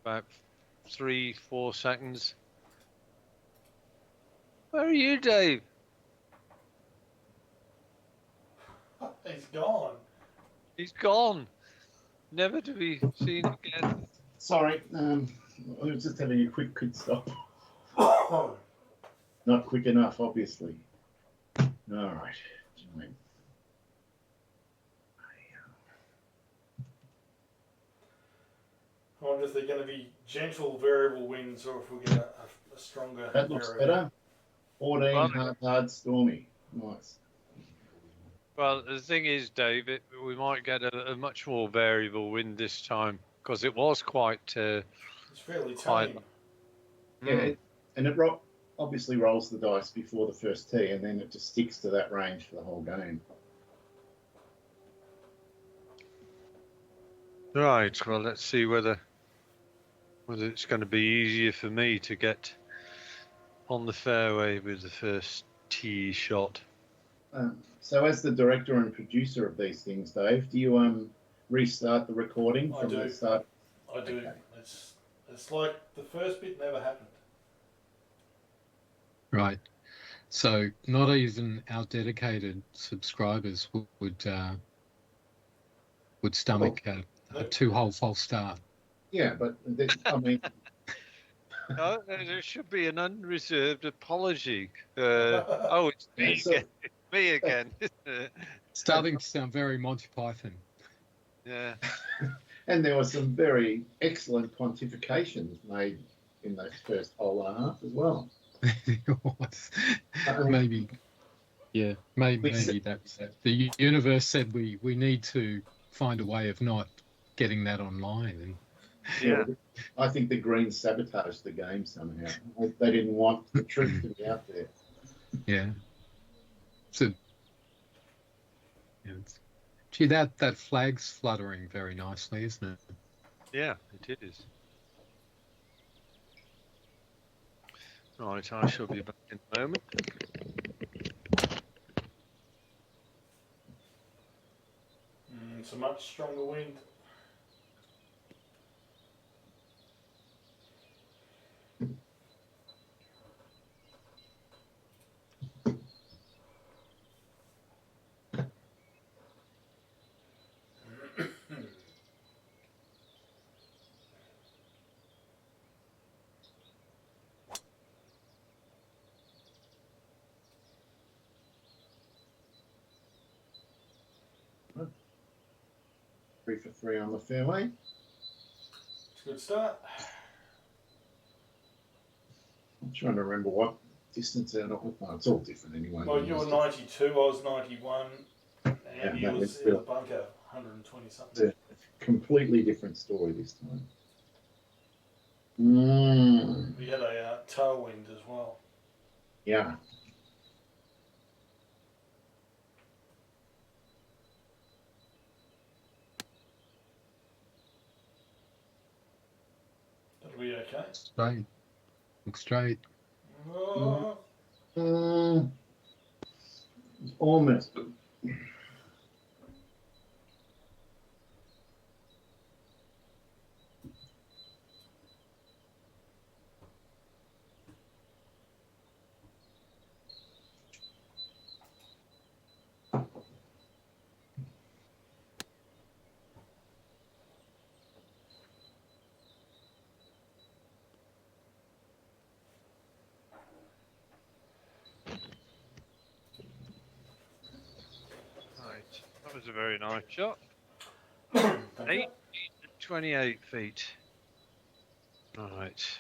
about 3-4 seconds. Where are you, Dave? He's gone. He's gone. Never to be seen again. Sorry, I was just having a quick stop. Not quick enough, obviously. All right. Join. I wonder if they're going to be gentle variable winds or if we'll get a stronger That looks variable. better. 14, Well, hard, stormy. Nice. Well, the thing is, Dave, we might get a much more variable wind this time because it was quite. It's fairly Quite. tame. Yeah, and it obviously rolls the dice before the first tee, and then it just sticks to that range for the whole game. Right. Well, let's see whether it's going to be easier for me to get on the fairway with the first tee shot. So, as the director and producer of these things, Dave, do you restart the recording from the start? I do. Okay. It's like the first bit never happened. Right. So not even our dedicated subscribers would stomach a 2-hole false start. Yeah, but I mean, No, there should be an unreserved apology. It's me again. It's me again. Starting to sound very Monty Python. Yeah. And there were some very excellent pontifications made in that first hole and a half as well. Maybe that was it. The universe said we need to find a way of not getting that online. And Yeah. I think the Greens sabotaged the game somehow. They didn't want the truth to be out there. Yeah. So, gee, that flag's fluttering very nicely, isn't it? Yeah, it is. Right, I shall be back in a moment. It's a much stronger wind. Three for three on the fairway. It's a good start. I'm trying to remember what distance out of it. No, it's all different anyway. Well, you were 92, I was 91, and you was in the bunker, 120 something. It's a completely different story this time. We had a tailwind as well. Yeah. That'll be okay. Straight. Look straight. Almost. That was a very nice shot. 28 feet. Right.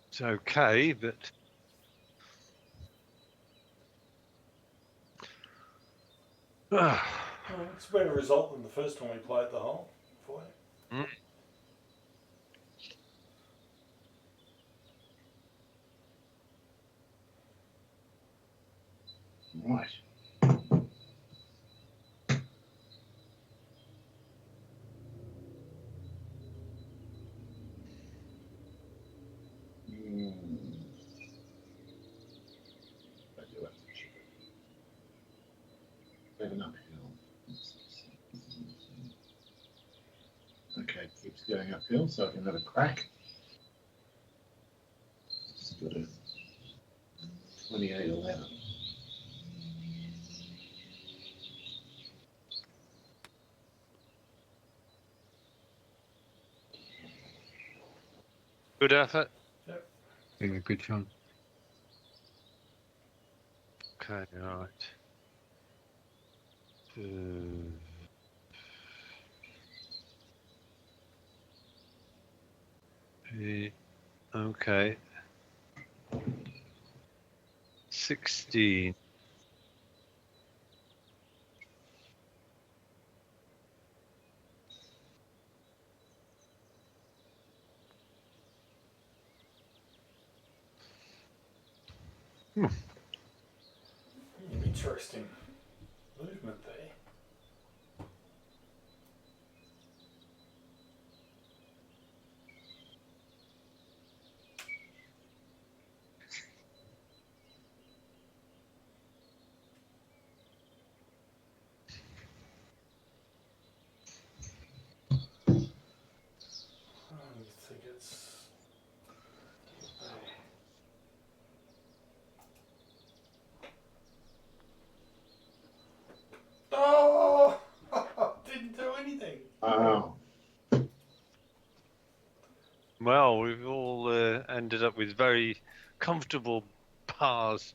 It's okay, but it's a better result than the first time we played the hole for you. Right. 7 uphill. Okay, keeps going uphill, so I can have a crack. Just got a 28.11. Good effort. Yeah, good shot. Okay, all right. Okay. 16. Interesting movement there. I think it's oh, didn't do anything. Wow. Well, we've all ended up with very comfortable pars.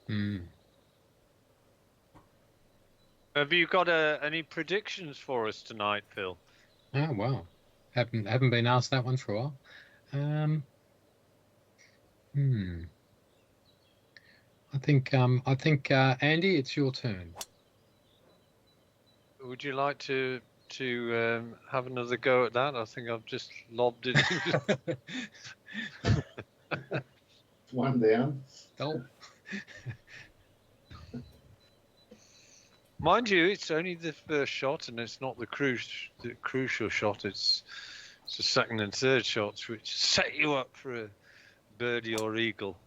Mm. Have you got any predictions for us tonight, Phil? Oh wow, haven't been asked that one for a while. Hmm. I think Andy, it's your turn. Would you like to have another go at that? I think I've just lobbed it. One down. Oh, Mind you, it's only the first shot, and it's not the crucial shot. It's the second and third shots, which set you up for a birdie or eagle.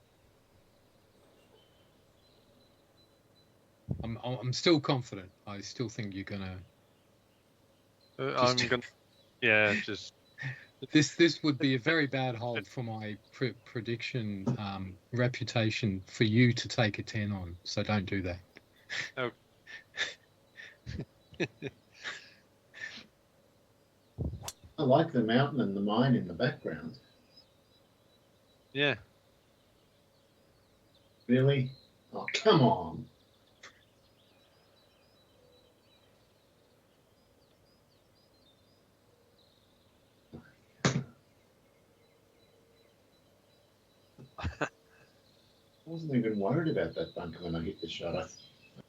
I'm still confident. I still think you're gonna. I'm gonna, yeah, just. This would be a very bad hold for my prediction reputation for you to take a 10 on. So don't do that. Oh. I like the mountain and the mine in the background. Yeah. Really? Oh, come on. I wasn't even worried about that bunker when I hit the shot. I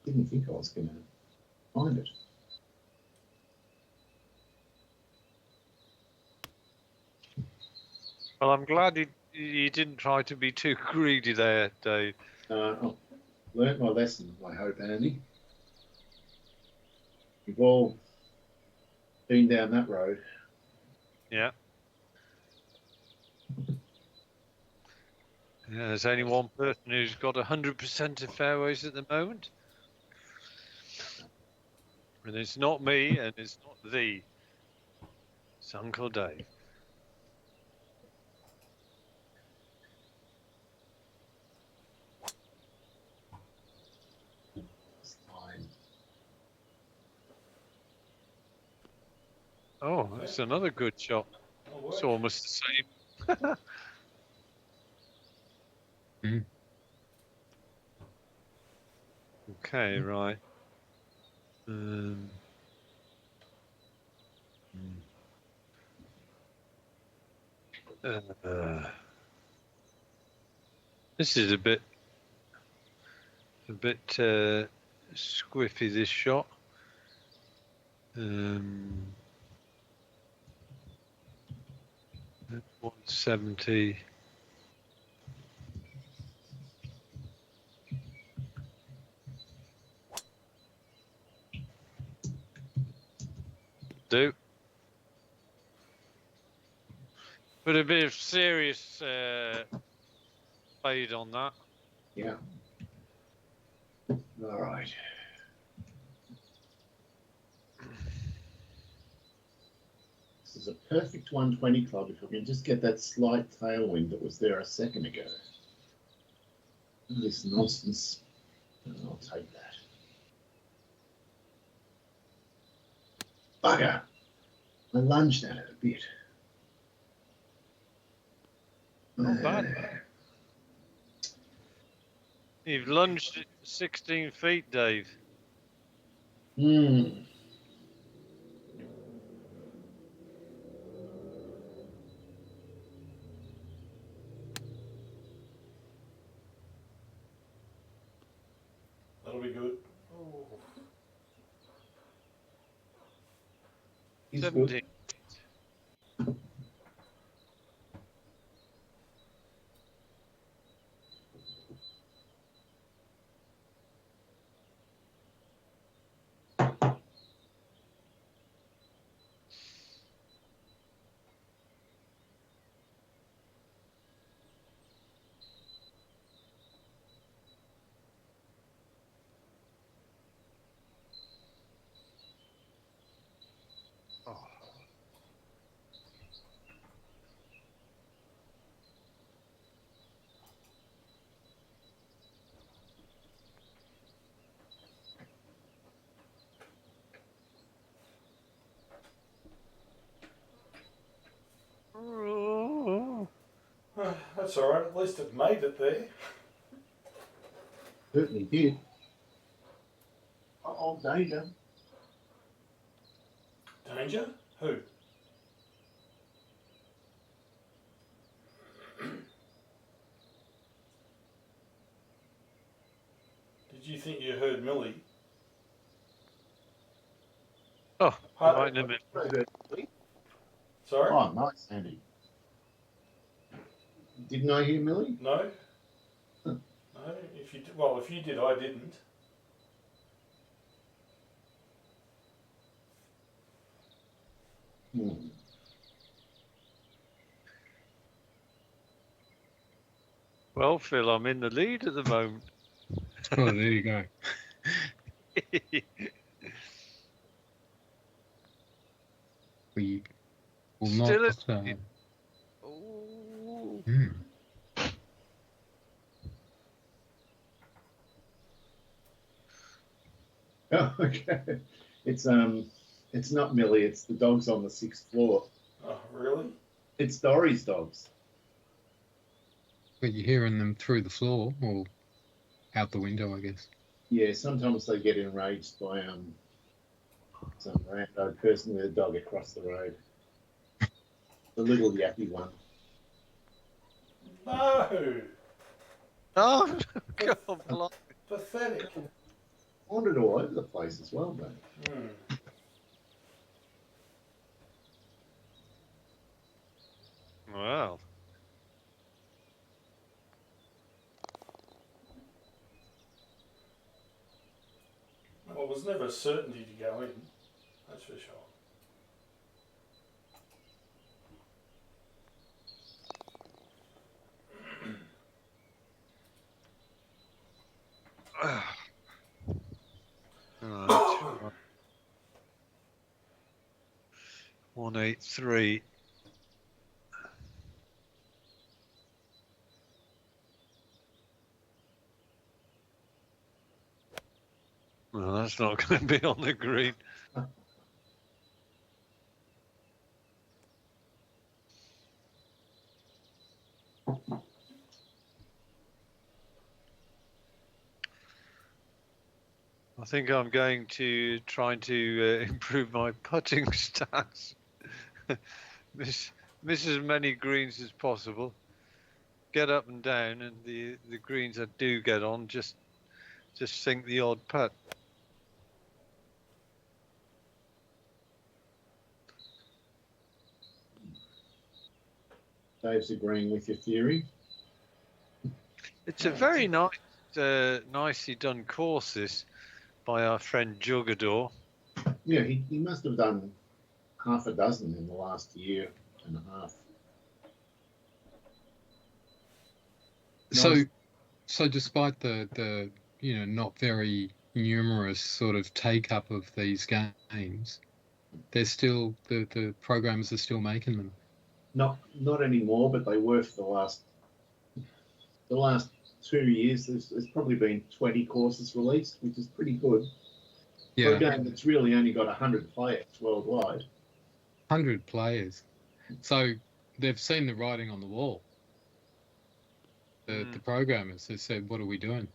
didn't think I was going to find it. Well, I'm glad you didn't try to be too greedy there, Dave. I've learnt my lesson, I hope, Andy. We've all been down that road. Yeah. Yeah, there's only one person who's got 100% of fairways at the moment. And it's not me, and it's not thee. It's Uncle Dave. It's fine. Oh, that's another good shot. It's almost the same. Mm. Okay, right. This is a bit squiffy, this shot. 170. do. But a bit of serious fade on that. Yeah. All right. This is a perfect 120 club if we can just get that slight tailwind that was there a second ago. This nonsense. I'll take that. Bugger. I lunged at it a bit. Not bad. You've lunged it 16 feet, Dave. Hmm. That'll be good. Oh. He's 17. good. Oh. That's all right. At least it made it there. Certainly did. Oh, danger. Danger? Who? Did you think you heard Millie? Oh, Hi. right in a minute. Sorry? Oh, nice, Andy. Didn't I hear Millie? No? No? If you did, I didn't. Hmm. Well, Phil, I'm in the lead at the moment. Oh, there you go. We will Still not. Ooh. Oh, okay. It's not Millie. It's the dogs on the 6th floor. Oh, really? It's Dory's dogs. But you're hearing them through the floor or out the window, I guess. Yeah, sometimes they get enraged by some rando person with a dog across the road. The little yappy one. No! Oh, God, blimey. Pathetic. Wandered all over the place as well, mate. Well, Well, it was never a certainty to go in. That's for sure. right. 183. Well, that's not going to be on the green. I think I'm going to try to improve my putting stats. miss as many greens as possible. Get up and down, and the greens that do get on, just sink the odd putt. Dave's agreeing with your theory. It's a very nice, nicely done course, this, by our friend Jugador. Yeah, he must have done half a dozen in the last year and a half. So, Nice. so despite the not very numerous sort of take up of these games, they're still the programmers are still making them. Not anymore, but they were for the last 2 years. There's probably been 20 courses released, which is pretty good for a Yeah, game that's really only got 100 players worldwide. 100 players. So they've seen the writing on the wall. The programmers have said, "What are we doing?"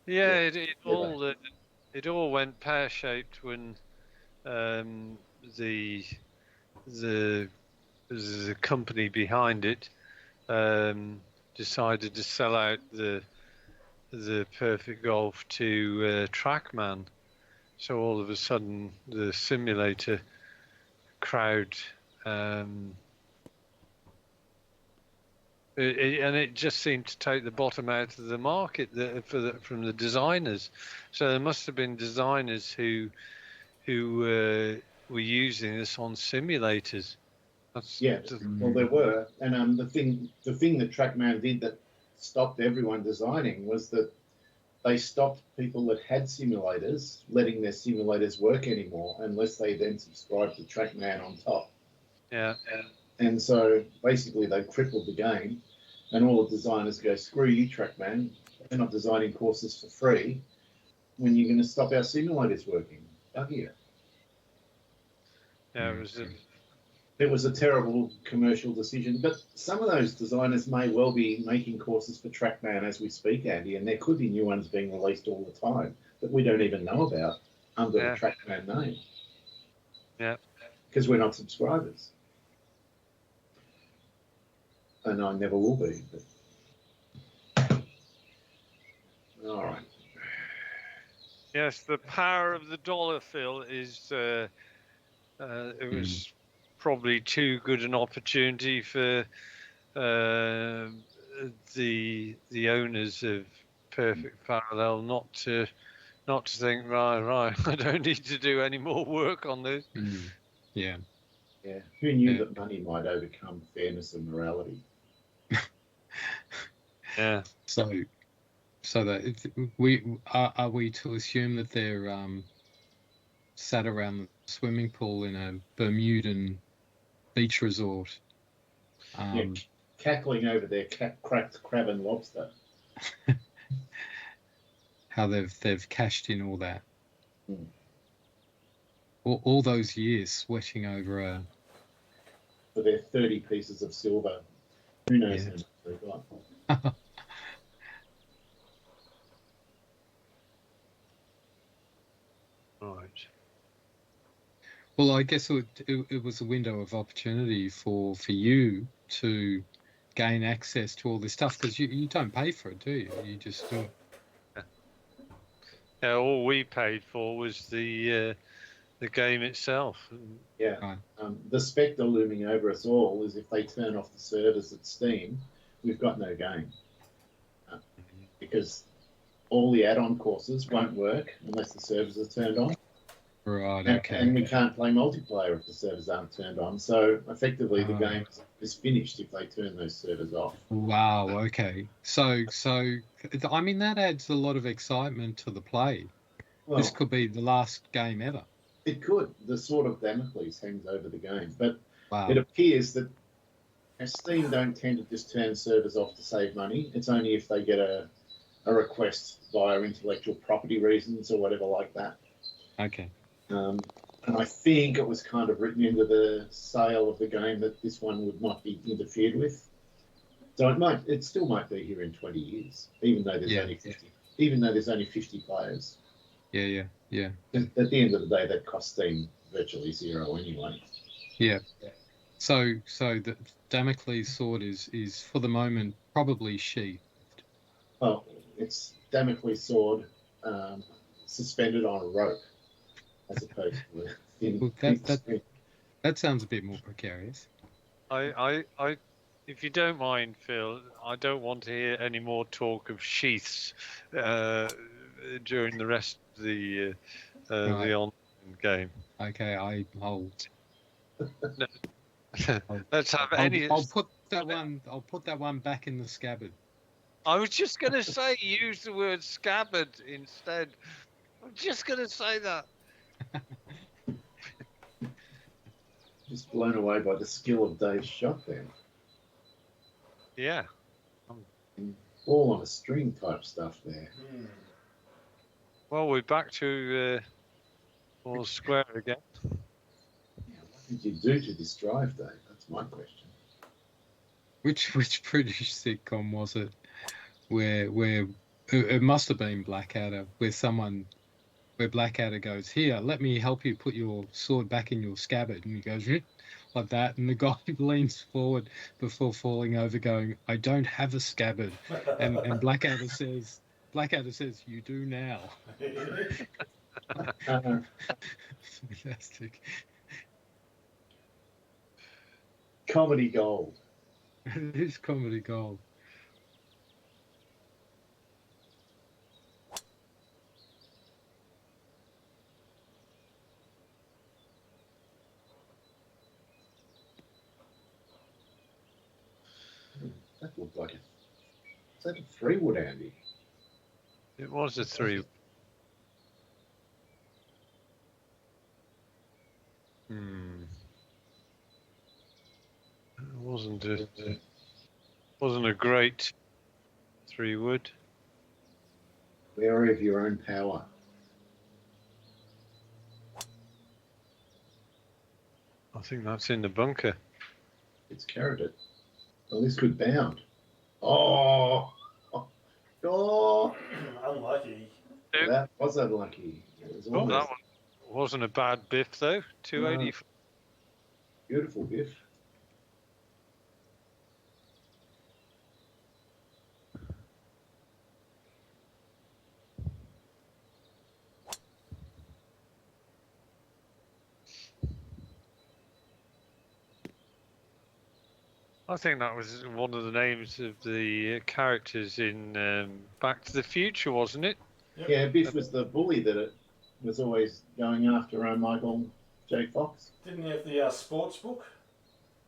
Yeah, Yeah. it all went pear shaped when the the the company behind it decided to sell out the Perfect Golf to TrackMan. So all of a sudden, the simulator crowd, and it just seemed to take the bottom out of the market from the designers. So there must have been designers who were using this on simulators. Yeah, well, there were, and the thing that TrackMan did that stopped everyone designing was that they stopped people that had simulators letting their simulators work anymore unless they then subscribed to TrackMan on top. Yeah. And so basically they crippled the game, and all the designers go, "Screw you, TrackMan. We're not designing courses for free. When you're going to stop our simulators working? Out here." Yeah, It was a terrible commercial decision, but some of those designers may well be making courses for TrackMan as we speak, Andy, and there could be new ones being released all the time that we don't even know about under the TrackMan name. Yeah. Because we're not subscribers. And I never will be. But... All right. Yes, the power of the dollar, Phil, is it was probably too good an opportunity for the owners of Perfect Parallel not to think, right, I don't need to do any more work on this. Yeah. Yeah. Who knew that money might overcome fairness and morality? Yeah. So that are we to assume that they're sat around the swimming pool in a Bermudan beach resort? Cackling over their cracked crab and lobster. How they've cashed in all that. All those years sweating over for their 30 pieces of silver. Who knows how much they've got? Right. Well, I guess it was a window of opportunity for you to gain access to all this stuff, because you don't pay for it, do you? You just do it. Yeah, all we paid for was the game itself. Yeah. Right. The spectre looming over us all is if they turn off the servers at Steam, we've got no game. Because all the add-on courses won't work unless the servers are turned on. Right, okay. And we can't play multiplayer if the servers aren't turned on. So effectively, the game is finished if they turn those servers off. Wow, okay. So I mean, that adds a lot of excitement to the play. Well, this could be the last game ever. It could. The sword of Damocles hangs over the game. But wow. It appears that Steam don't tend to just turn servers off to save money. It's only if they get a request via intellectual property reasons or whatever like that. Okay. And I think it was kind of written into the sale of the game that this one would not be interfered with. So it still might be here in 20 years, even though there's only 50 players. Yeah. At the end of the day, that costs Steam virtually zero anyway. Yeah. So the Damocles sword is for the moment probably sheathed. Well, it's Damocles sword suspended on a rope, as opposed to a thin that sounds a bit more precarious. If you don't mind, Phil, I don't want to hear any more talk of sheaths during the rest of the game. Okay, I'll Let's have any. I'll put that one. I'll put that one back in the scabbard. I was just going to say, use the word scabbard instead. I'm just going to say that. Just blown away by the skill of Dave's shot then. Yeah. All on a string type stuff there. Well, we're back to all square again. Yeah, what did you do to this drive, Dave? That's my question. Which British sitcom was it? Where it must have been Blackadder, where Blackadder goes, "Here, let me help you put your sword back in your scabbard," and he goes like that, and the guy leans forward before falling over, going, "I don't have a scabbard," and Blackadder says, "You do now." Fantastic. Comedy gold. It is comedy gold. That looked like is that a 3-wood, Andy? It was a 3. It wasn't a great 3-wood. Wary of your own power. I think that's in the bunker. It's carroted. Well, this could bound. Oh! Oh! Unlucky. That was unlucky. It was almost That one wasn't a bad biff, though. 280. beautiful biff. I think that was one of the names of the characters in Back to the Future, wasn't it? Yep. Yeah, Biff was the bully that it was always going after Michael J. Fox. Didn't he have the sports book?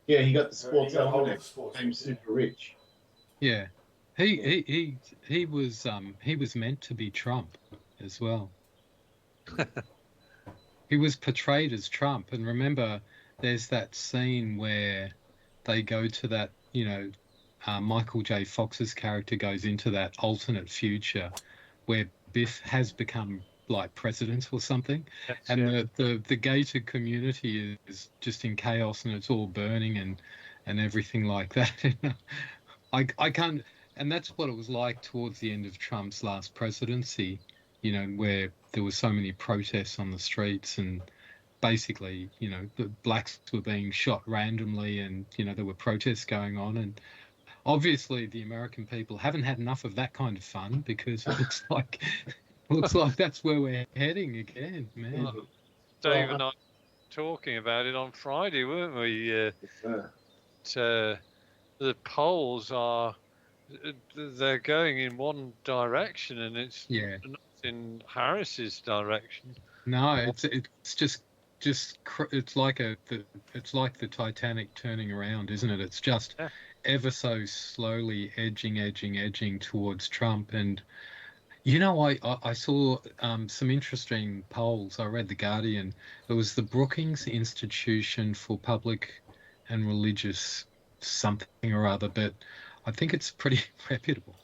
Yeah, he got the Or sports he got hold of almanac. the sports Became book, yeah. super rich. Yeah, he was meant to be Trump as well. He was portrayed as Trump, and remember, there's that scene where they go to that, Michael J. Fox's character goes into that alternate future where Biff has become like president or something, Yes, and yeah. the gated community is just in chaos and it's all burning and everything like that. I can't, and that's what it was like towards the end of Trump's last presidency, where there were so many protests on the streets and basically, the blacks were being shot randomly and, there were protests going on. And obviously the American people haven't had enough of that kind of fun because it looks like that's where we're heading again, man. Well, Dave and I were talking about it on Friday, weren't we? The polls they're going in one direction, and it's Yeah. not in Harris's direction. No, it's just it's like the Titanic turning around, isn't it? It's just ever so slowly edging towards Trump. And I saw some interesting polls. I read The Guardian. It was the Brookings Institution for Public and Religious something or other, but I think it's pretty reputable.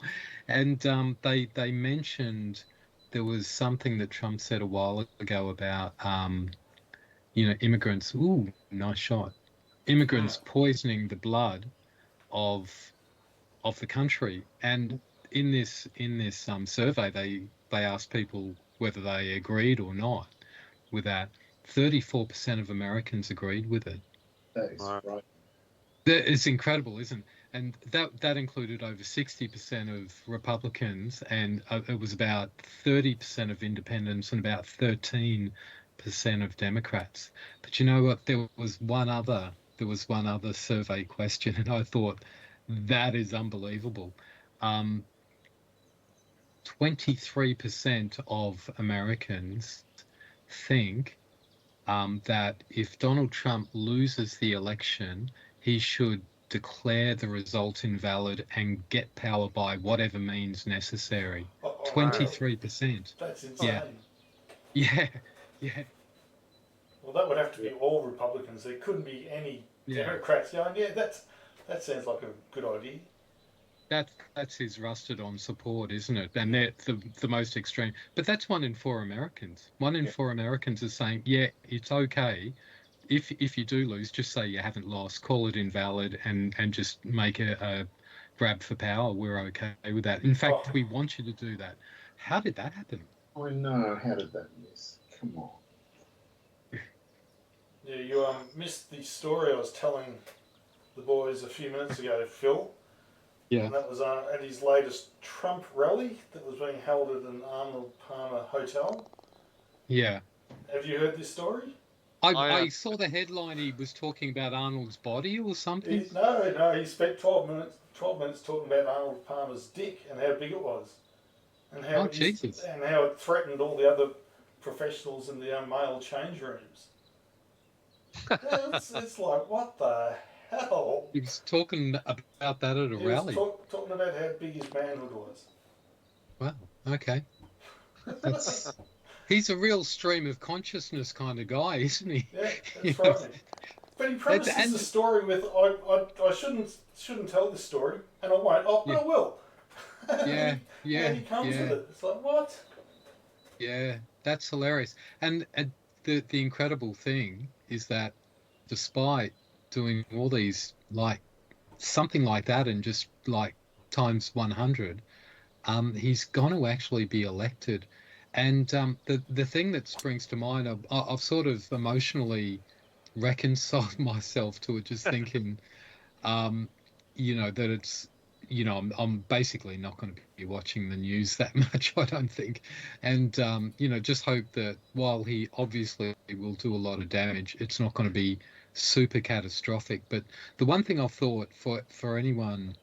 And they mentioned there was something that Trump said a while ago about immigrants. Ooh, nice shot. Immigrants poisoning the blood of the country. And in this survey, they asked people whether they agreed or not with that. 34% of Americans agreed with it. That is right. It's incredible, isn't it? And that included over 60% of Republicans, and it was about 30% of independents and about 13% of Democrats. But you know what? There was one other survey question, and I thought that is unbelievable. 23% of Americans think that if Donald Trump loses the election, he should declare the result invalid and get power by whatever means necessary. Oh, oh, really? 23%. That's insane. Yeah. Yeah. Yeah. Well, that would have to be all Republicans. There couldn't be any Yeah. Democrats going, yeah, that sounds like a good idea. That's his rusted on support, isn't it? And they're the most extreme. But that's 1 in 4 Americans. 1 in 4 Americans are saying, yeah, it's okay. If you do lose, just say you haven't lost, call it invalid, and just make a grab for power. We're okay with that. In fact, we want you to do that. How did that happen? I know. How did that miss? Come on. Yeah, you missed the story I was telling the boys a few minutes ago, Phil. Yeah. And that was at his latest Trump rally that was being held at an Arnold Palmer hotel. Yeah. Have you heard this story? I saw the headline. He was talking about Arnold's body or something. No. He spent 12 minutes talking about Arnold Palmer's dick and how big it was, and how it threatened all the other professionals in the male change rooms. it's like, what the hell? He was talking about that at a rally. He was talking about how big his manhood was. Wow. Okay. He's a real stream of consciousness kind of guy, isn't he? Yeah, that's frightening. But he premises the story with, I shouldn't tell this story, and I won't. Oh, but I will. Yeah. And he comes with it. It's like, what? Yeah, that's hilarious. And the incredible thing is that despite doing all these, like, something like that and just like times 100, he's going to actually be elected. And the thing that springs to mind, I've sort of emotionally reconciled myself to it, just thinking, that it's, I'm basically not going to be watching the news that much, I don't think. And, just hope that while he obviously will do a lot of damage, it's not going to be super catastrophic. But the one thing I've thought for anyone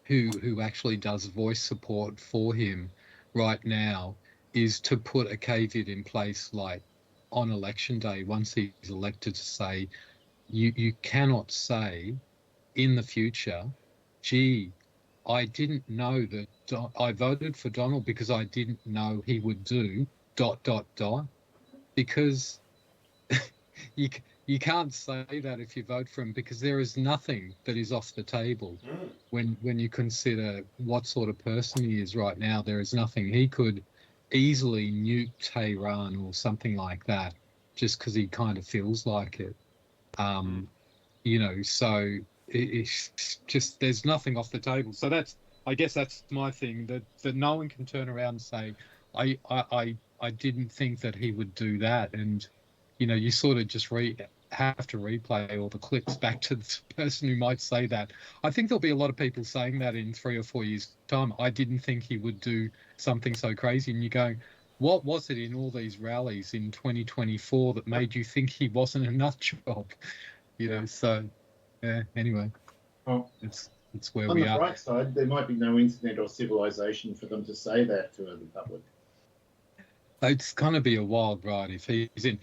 who actually does voice support for him right now is to put a caveat in place, like on election day, once he's elected, to say, you cannot say in the future, gee, I didn't know that I voted for Donald because I didn't know he would do ... because you can't say that if you vote for him, because there is nothing that is off the table when you consider what sort of person he is right now. There is nothing. He could easily nuke Tehran or something like that just because he kind of feels like it. So it's just, there's nothing off the table. So I guess that's my thing, that no one can turn around and say, I didn't think that he would do that. And, you sort of just have to replay all the clips back to the person who might say that. I think there'll be a lot of people saying that in 3 or 4 years' time. I didn't think he would do something so crazy. And you're going, what was it in all these rallies in 2024 that made you think he wasn't a nut job? So, yeah, anyway, it's where we are. On the bright side, there might be no internet or civilization for them to say that to the public. It's going to be a wild ride if he's in.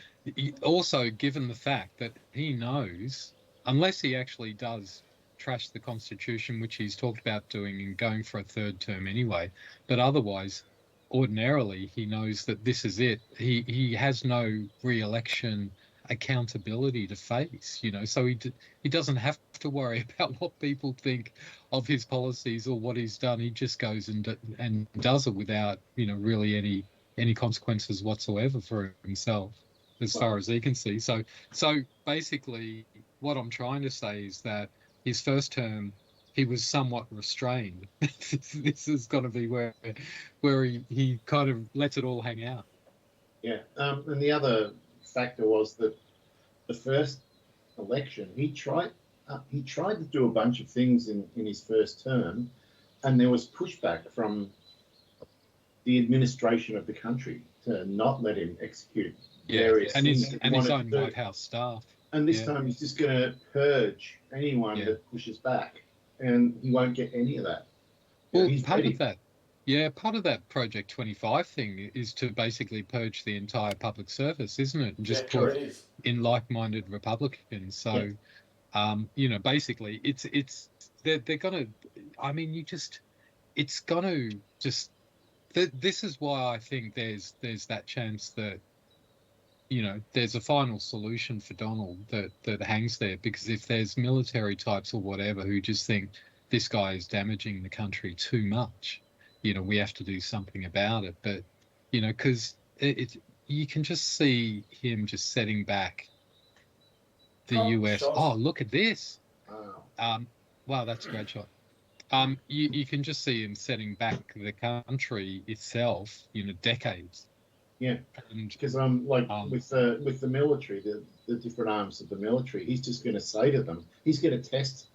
Also, given the fact that he knows, unless he actually does trash the Constitution, which he's talked about doing and going for a 3rd term anyway, but otherwise, ordinarily, he knows that this is it. He has no re-election accountability to face, so he doesn't have to worry about what people think of his policies or what he's done. He just goes and does it without, really any consequences whatsoever for himself, as far as he can see. So basically, what I'm trying to say is that his first term, he was somewhat restrained. This is going to be where he kind of lets it all hang out. Yeah, and the other factor was that the first election, he tried to do a bunch of things in his first term, and there was pushback from the administration of the country to not let him execute various things. His own White House staff. And this time he's just going to purge anyone that pushes back, and he won't get any of that. Well, part of that, Yeah, part of that Project 25 thing is to basically purge the entire public service, isn't it? And Yeah, just put correct. It is. in like-minded Republicans. So, basically, they're gonna. I mean, it's gonna just. This is why I think there's that chance that there's a final solution for Donald that hangs there, because if there's military types or whatever who just think this guy is damaging the country too much, we have to do something about it. But because you can just see him just setting back the US. Shot. Oh, look at this. Wow. Wow, that's a great shot. You can just see him setting back the country itself, decades. Yeah, And because with the military, the different arms of the military, he's just going to say to them, he's going to test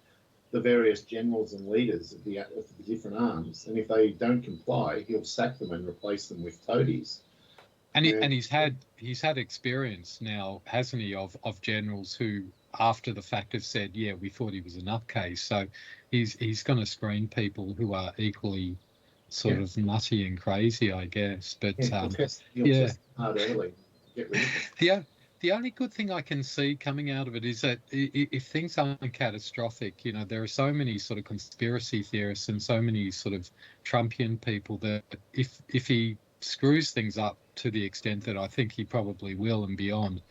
the various generals and leaders of the different arms, and if they don't comply, he'll sack them and replace them with toadies. And he's had experience now, hasn't he, of generals who, after the fact, have said, yeah, we thought he was a nutcase. So he's going to screen people who are equally sort of nutty and crazy, I guess. But he'll test hard early. Get rid of it. The only good thing I can see coming out of it is that if things aren't catastrophic, there are so many sort of conspiracy theorists and so many sort of Trumpian people that if he screws things up to the extent that I think he probably will and beyond,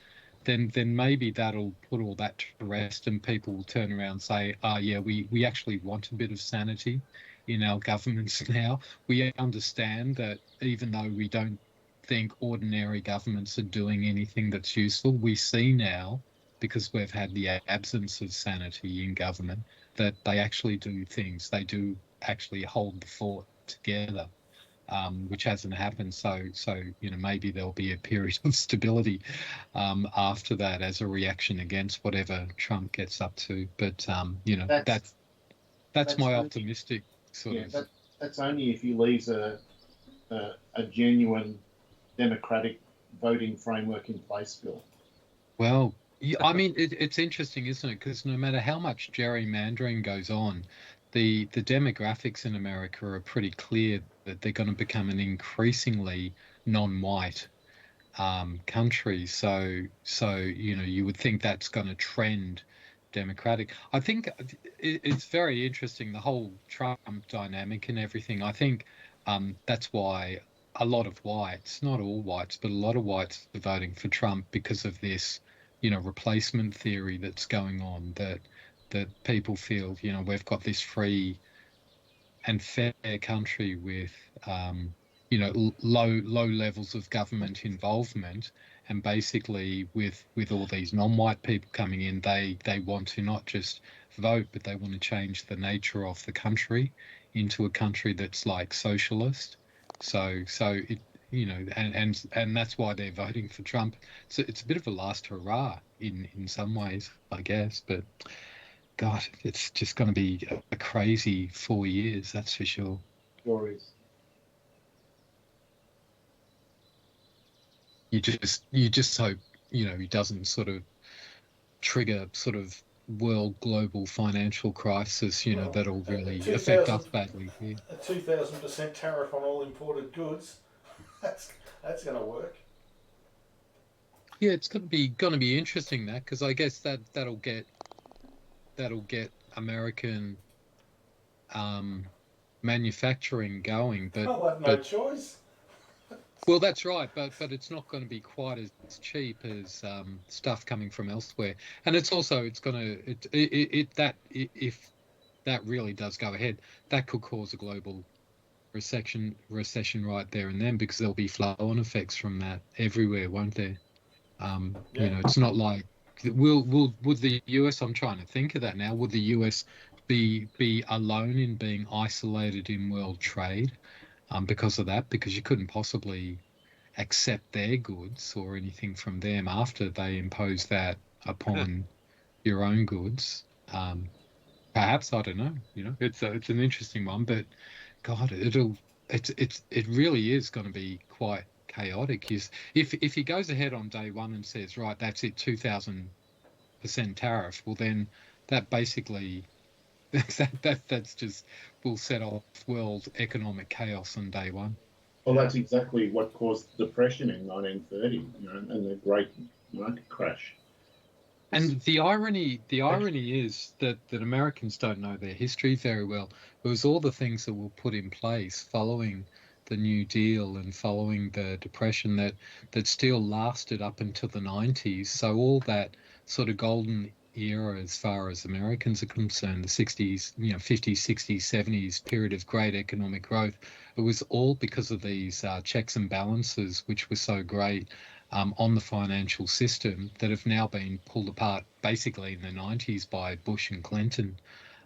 then maybe that'll put all that to rest, and people will turn around and say, yeah, we actually want a bit of sanity in our governments now. We understand that even though we don't think ordinary governments are doing anything that's useful, we see now, because we've had the absence of sanity in government, that they actually do things. They do actually hold the fort together, which hasn't happened. So maybe there'll be a period of stability after that as a reaction against whatever Trump gets up to. But that's my optimistic sort of. That's only if he leaves a genuine democratic voting framework in place, Bill. Well, I mean, it's interesting, isn't it? Because no matter how much gerrymandering goes on, the demographics in America are pretty clear that they're going to become an increasingly non-white country. So you would think that's going to trend democratic. I think it's very interesting, the whole Trump dynamic and everything. I think that's why a lot of whites, not all whites, but a lot of whites are voting for Trump because of this, replacement theory that's going on, that people feel, we've got this free and fair country with, low levels of government involvement. And basically with all these non-white people coming in, they want to not just vote, but they want to change the nature of the country into a country that's like socialist. So it, and that's why they're voting for Trump. So it's a bit of a last hurrah in some ways, I guess. But God, it's just going to be a crazy 4 years, that's for sure. Stories. You just hope he doesn't sort of trigger sort of world global financial crisis, that'll really affect us badly here. A 2,000% tariff on all imported goods. That's going to work. Yeah, it's going to be interesting, that, because I guess that'll get American manufacturing going, but I'll have no choice. Well, that's right, but it's not going to be quite as cheap as stuff coming from elsewhere, and it's going to if that really does go ahead, that could cause a global recession right there and then, because there'll be flow-on effects from that everywhere, won't there? It's not like would the US? I'm trying to think of that now. Would the US be alone in being isolated in world trade? Because of that, because you couldn't possibly accept their goods or anything from them after they impose that upon your own goods. Perhaps, I don't know. It's an interesting one, but God, it really is going to be quite chaotic. If he goes ahead on day one and says, right, that's it, 2,000% tariff, well then that basically. That's just will set off world economic chaos on day one. Well, that's exactly what caused the depression in 1930, and the great market crash. And the irony is that Americans don't know their history very well. It was all the things that were put in place following the New Deal and following the Depression that still lasted up until the 90s. So all that sort of golden era as far as Americans are concerned, the 60s, 50s, 60s, 70s period of great economic growth, it was all because of these checks and balances, which were so great on the financial system that have now been pulled apart basically in the 90s by Bush and Clinton.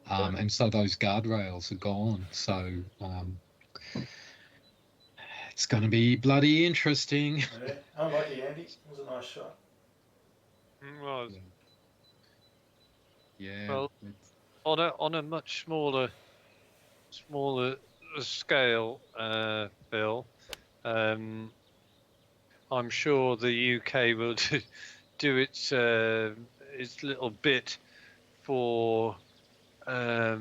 And so those guardrails are gone. So it's going to be bloody interesting. Yeah, unlucky Andy. It was a nice shot. It was. Yeah. Well, on a much smaller scale, Bill, I'm sure the UK will do its little bit for a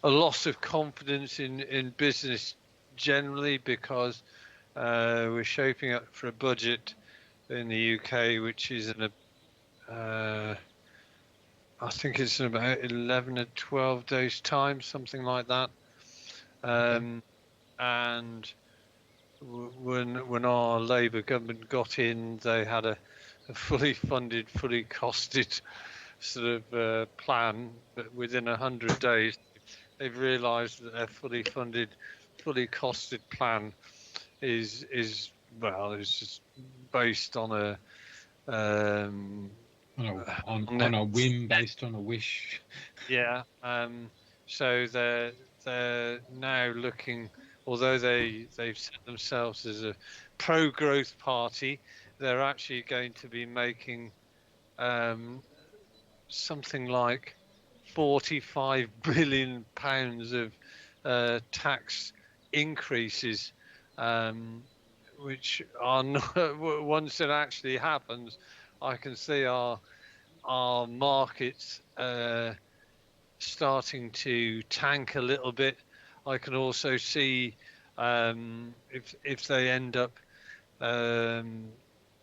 loss of confidence in business generally, because we're shaping up for a budget in the UK which is in I think it's in about 11 or 12 days time, something like that. And when our Labour government got in, they had a fully funded, fully costed sort of plan, but within 100 days, they've realised that their fully funded, fully costed plan is just based on a on a whim based on a wish. Yeah. So they're now looking, although they've set themselves as a pro-growth party, they're actually going to be making something like £45 billion of tax increases, which are not, once it actually happens, I can see our markets starting to tank a little bit. I can also see if they end up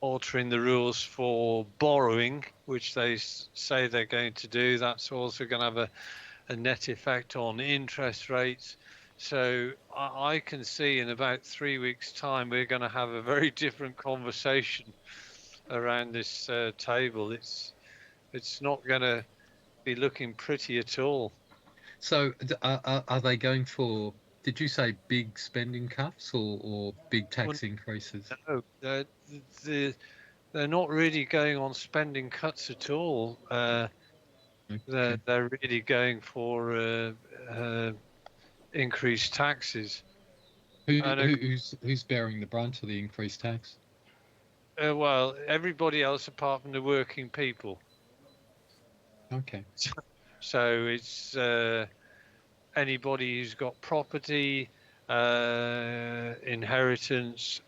altering the rules for borrowing, which they say they're going to do, that's also going to have a net effect on interest rates. So I can see in about 3 weeks' time we're going to have a very different conversation around this table. It's not going to be looking pretty at all. So are they going for, did you say big spending cuts or big tax increases? No, they're not really going on spending cuts at all. They're really going for increased taxes. Who's bearing the brunt of the increased tax? Well, everybody else apart from the working people. Okay. So it's anybody who's got property, inheritance.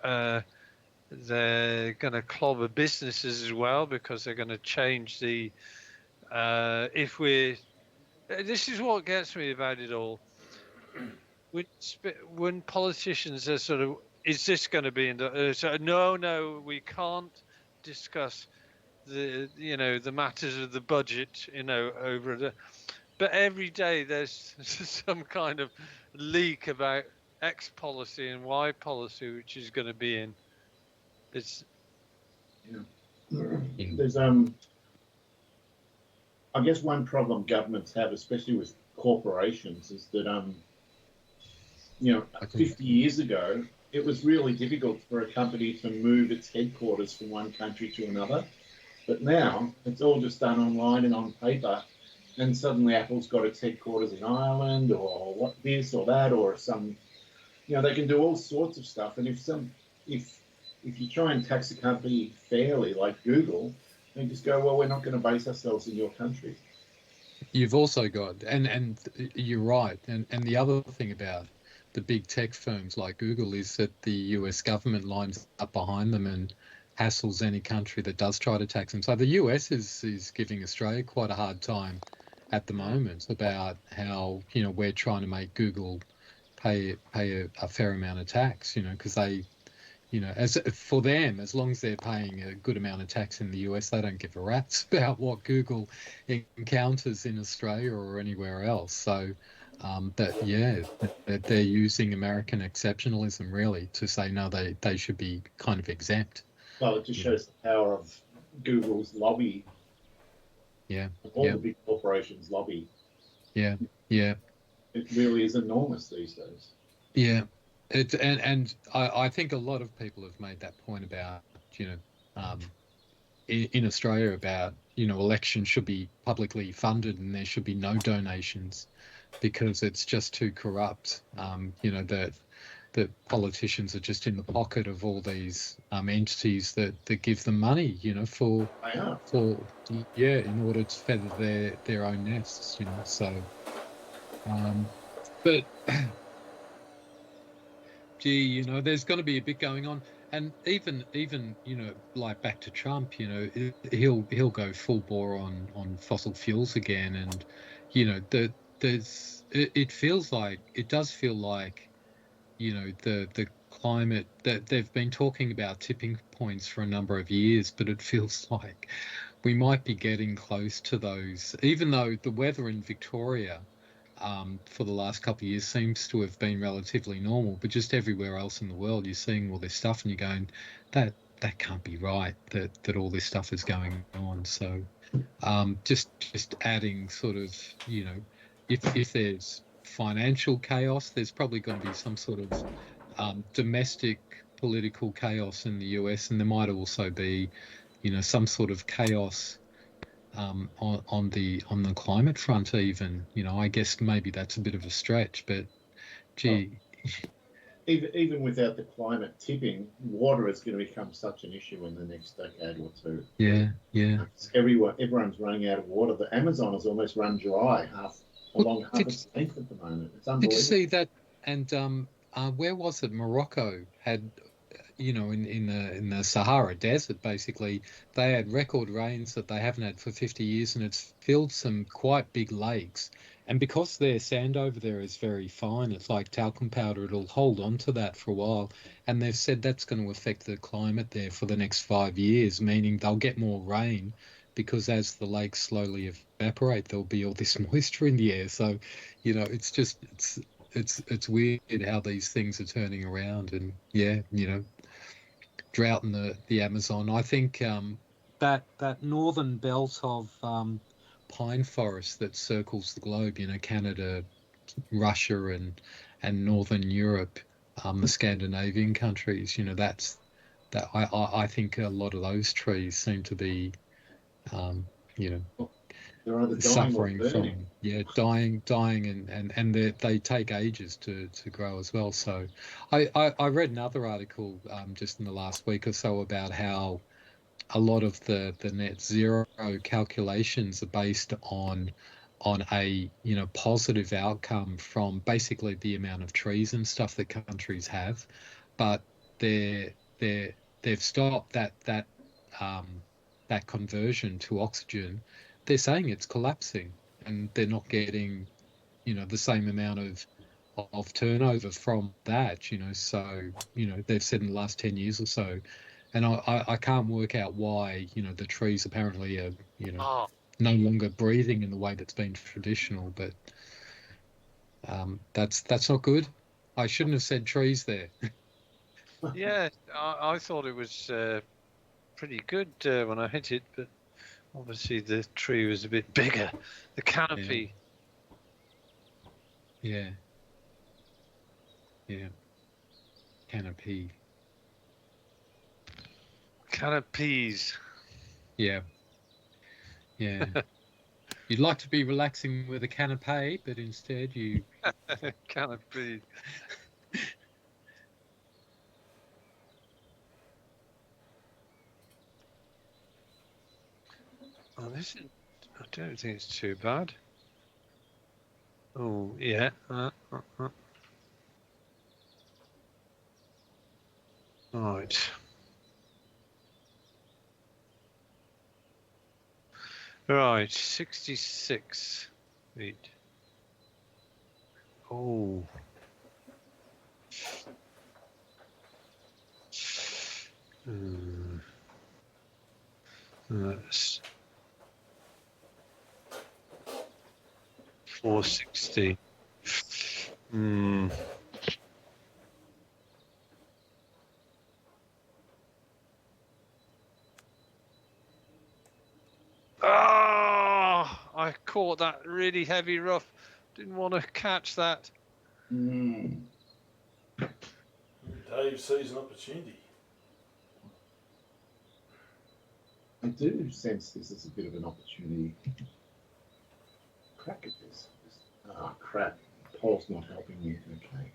They're going to clobber businesses as well, because they're going to change the. This is what gets me about it all. When politicians are sort of, is this going to be in the? So no, we can't discuss the matters of the budget, over the. But every day there's some kind of leak about X policy and Y policy, which is going to be in. It's. There's I guess one problem governments have, especially with corporations, is that 50 years ago it was really difficult for a company to move its headquarters from one country to another, but now it's all just done online and on paper, and suddenly Apple's got its headquarters in Ireland or what this or that or some, they can do all sorts of stuff. And if you try and tax a company fairly, like Google, they just go, well, we're not going to base ourselves in your country. You've also got, and you're right, and the other thing about the big tech firms like Google is that the US government lines up behind them and hassles any country that does try to tax them. So the US is giving Australia quite a hard time at the moment about how, you know, we're trying to make Google pay a fair amount of tax, you know, because they, you know, as for them, as long as they're paying a good amount of tax in the US, they don't give a rat's about what Google encounters in Australia or anywhere else. So that they're using American exceptionalism really to say no, they should be kind of exempt. Well, it just You know? shows the power of Google's lobby. Yeah, All the big corporations lobby. yeah, yeah. It really is enormous these days. Yeah, and I think a lot of people have made that point about, you know, in Australia about, you know, elections should be publicly funded and there should be no donations because it's just too corrupt. You know, that politicians are just in the pocket of all these entities that give them money, you know, for in order to feather their own nests, you know. So, but gee, you know, there's going to be a bit going on, and even you know, like back to Trump, you know, he'll go full bore on fossil fuels again, and you know, it feels like it does feel like, you know, the climate that they've been talking about tipping points for a number of years, but it feels like we might be getting close to those, even though the weather in Victoria for the last couple of years seems to have been relatively normal, but just everywhere else in the world, you're seeing all this stuff and you're going, that can't be right, that all this stuff is going on. So just adding sort of, you know, if there's financial chaos, there's probably going to be some sort of domestic political chaos in the US, and there might also be, you know, some sort of chaos on the climate front. Even, you know, I guess maybe that's a bit of a stretch, but gee, even without the climate tipping, water is going to become such an issue in the next decade or two. yeah. Everyone's running out of water. The Amazon has almost run dry along half its length at the moment. It's unbelievable. Did you see that? And where was it? Morocco had, you know, in the Sahara Desert, basically, they had record rains that they haven't had for 50 years, and it's filled some quite big lakes. And because their sand over there is very fine, it's like talcum powder, it'll hold on to that for a while. And they've said that's going to affect the climate there for the next 5 years, meaning they'll get more rain because as the lakes slowly evaporate, there'll be all this moisture in the air. So, you know, it's weird how these things are turning around, and yeah, you know, drought in the Amazon. I think that northern belt of pine forest that circles the globe, you know, Canada, Russia, and northern Europe, the Scandinavian countries, you know, I think a lot of those trees seem to be, you know, they're either dying or suffering burning. from dying and they take ages to grow as well. So I read another article just in the last week or so about how a lot of the net zero calculations are based on a, you know, positive outcome from basically the amount of trees and stuff that countries have, but they're they're they've stopped that conversion to oxygen. They're saying it's collapsing, and they're not getting, you know, the same amount of turnover from that, you know. So, you know, they've said in the last 10 years or so, and I can't work out why, you know, the trees apparently are, you know, no longer breathing in the way that's been traditional, but that's not good. I shouldn't have said trees there. Yeah, I thought it was pretty good when I hit it, but obviously the tree was a bit bigger. The canopy. Yeah, yeah. Canopy. Canopies. Yeah, yeah. You'd like to be relaxing with a canapé, but instead you... Canopy. Oh, this is, I don't think it's too bad. Oh, yeah. Right. Right, 66. Wait. Oh. That's 460. Ah, I caught that really heavy rough. Didn't want to catch that. Mm. Dave sees an opportunity. I do sense this is a bit of an opportunity. Crack at this. Ah, crap. Pole's not helping me. Okay.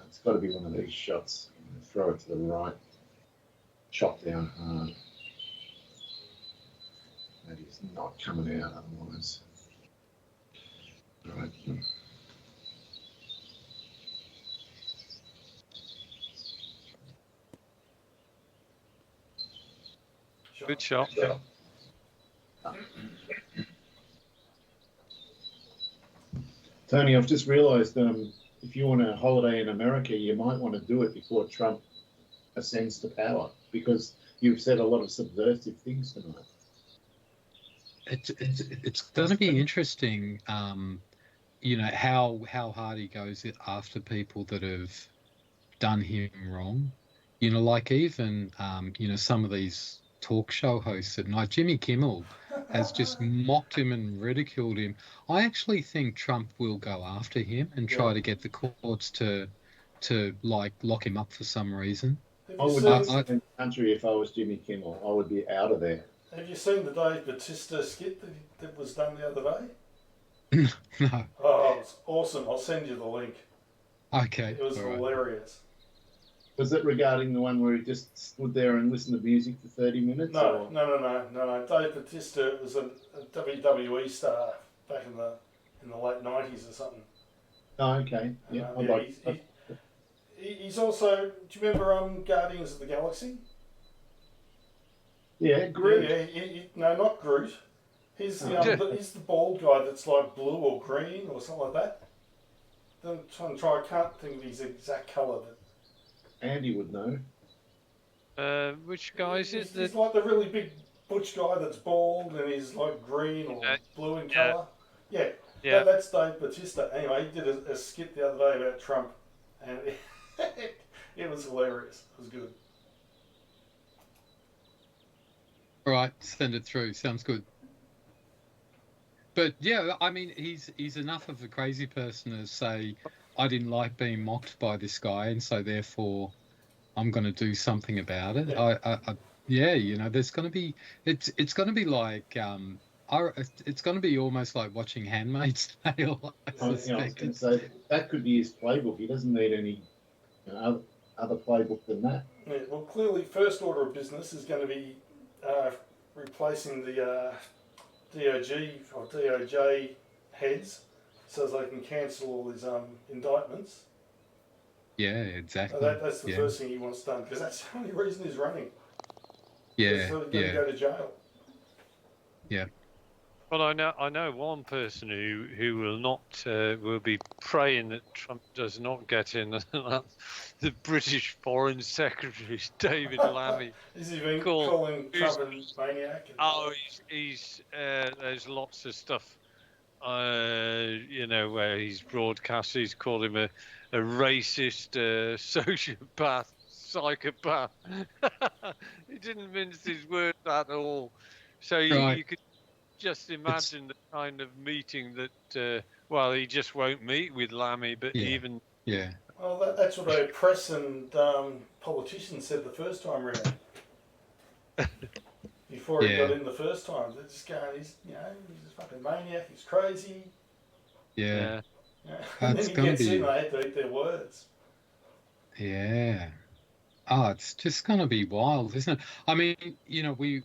It's got to be one of these shots. I'm going to throw it to the right. Chop down hard. That is not coming out otherwise. All right. Good shot. Tony, I've just realised if you want a holiday in America, you might want to do it before Trump ascends to power, because you've said a lot of subversive things tonight. It's going to be interesting, you know, how hard he goes after people that have done him wrong. You know, like even you know, some of these talk show hosts at night, Jimmy Kimmel has just mocked him and ridiculed him. I actually think Trump will go after him and try to get the courts to like lock him up for some reason. I would not stay in the country if I was Jimmy Kimmel. I would be out of there. Have you seen the Dave Bautista skit that was done the other day? No. Oh, it was awesome. I'll send you the link. Okay. It was hilarious. Was it regarding the one where he just stood there and listened to music for 30 minutes? No. Dave Bautista was a WWE star back in the late 90s or something. Oh, okay. Yeah. He's also. Do you remember Guardians of the Galaxy? Yeah, Groot. Yeah, no, not Groot. He's he's the bald guy that's like blue or green or something like that. I'm trying to try. I can't think of his exact colour. Andy would know. Which guy is it? He's like the really big butch guy that's bald and he's like green or blue in colour. Yeah. That's Dave Bautista. Anyway, he did a skit the other day about Trump, and it was hilarious. It was good. All right, send it through. Sounds good. But yeah, I mean, he's enough of a crazy person to say, I didn't like being mocked by this guy, and so therefore I'm going to do something about it. Yeah, you know, there's going to be it's going to be like it's going to be almost like watching Handmaid's Tale. I was going to say that could be his playbook. He doesn't need any other playbook than that. Yeah, well, clearly, first order of business is going to be replacing the DOG or DOJ heads, so they can cancel all his indictments. Yeah, exactly. That's the first thing he wants done, because that's the only reason he's running. Yeah, so he's going to go to jail. Yeah. Well, I know one person who will not will be praying that Trump does not get in. The British Foreign Secretary, David Lammy. Is he been calling Trump a maniac? Oh, he's there's lots of stuff. You know, where he's broadcast. He's called him a racist, sociopath, psychopath. He didn't mince his words at all. So you could just imagine the kind of meeting that, well, he just won't meet with Lammy, but even... Yeah. Well, that's what our press and politicians said the first time around. Before he got in the first time. They're just going, he's a fucking maniac, he's crazy. Yeah. And then he gets in, they have to eat their words. Yeah. Oh, it's just going to be wild, isn't it? I mean, you know, we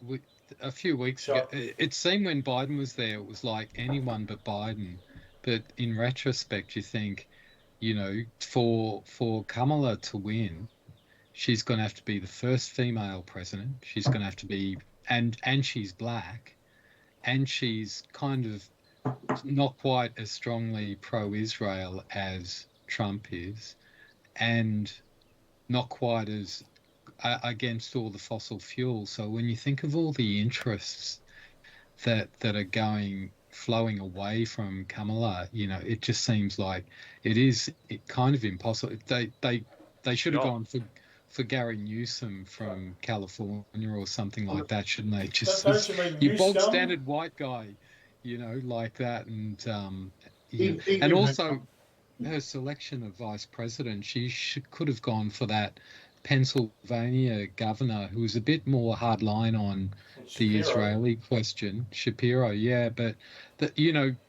a few weeks ago, it seemed when Biden was there, it was like anyone but Biden. But in retrospect, you think, you know, for Kamala to win, she's going to have to be the first female president. She's going to have to be, and she's black, and she's kind of not quite as strongly pro-Israel as Trump is, and not quite as against all the fossil fuels. So when you think of all the interests that are flowing away from Kamala, it just seems like it kind of impossible. They should have gone for Gary Newsom from California or something like that, shouldn't they? Just Don't you mean you bog Newscum? standard white guy, like that, and Even also her selection of vice president, could have gone for that Pennsylvania governor who was a bit more hardline on the Israeli question, Shapiro. Yeah, but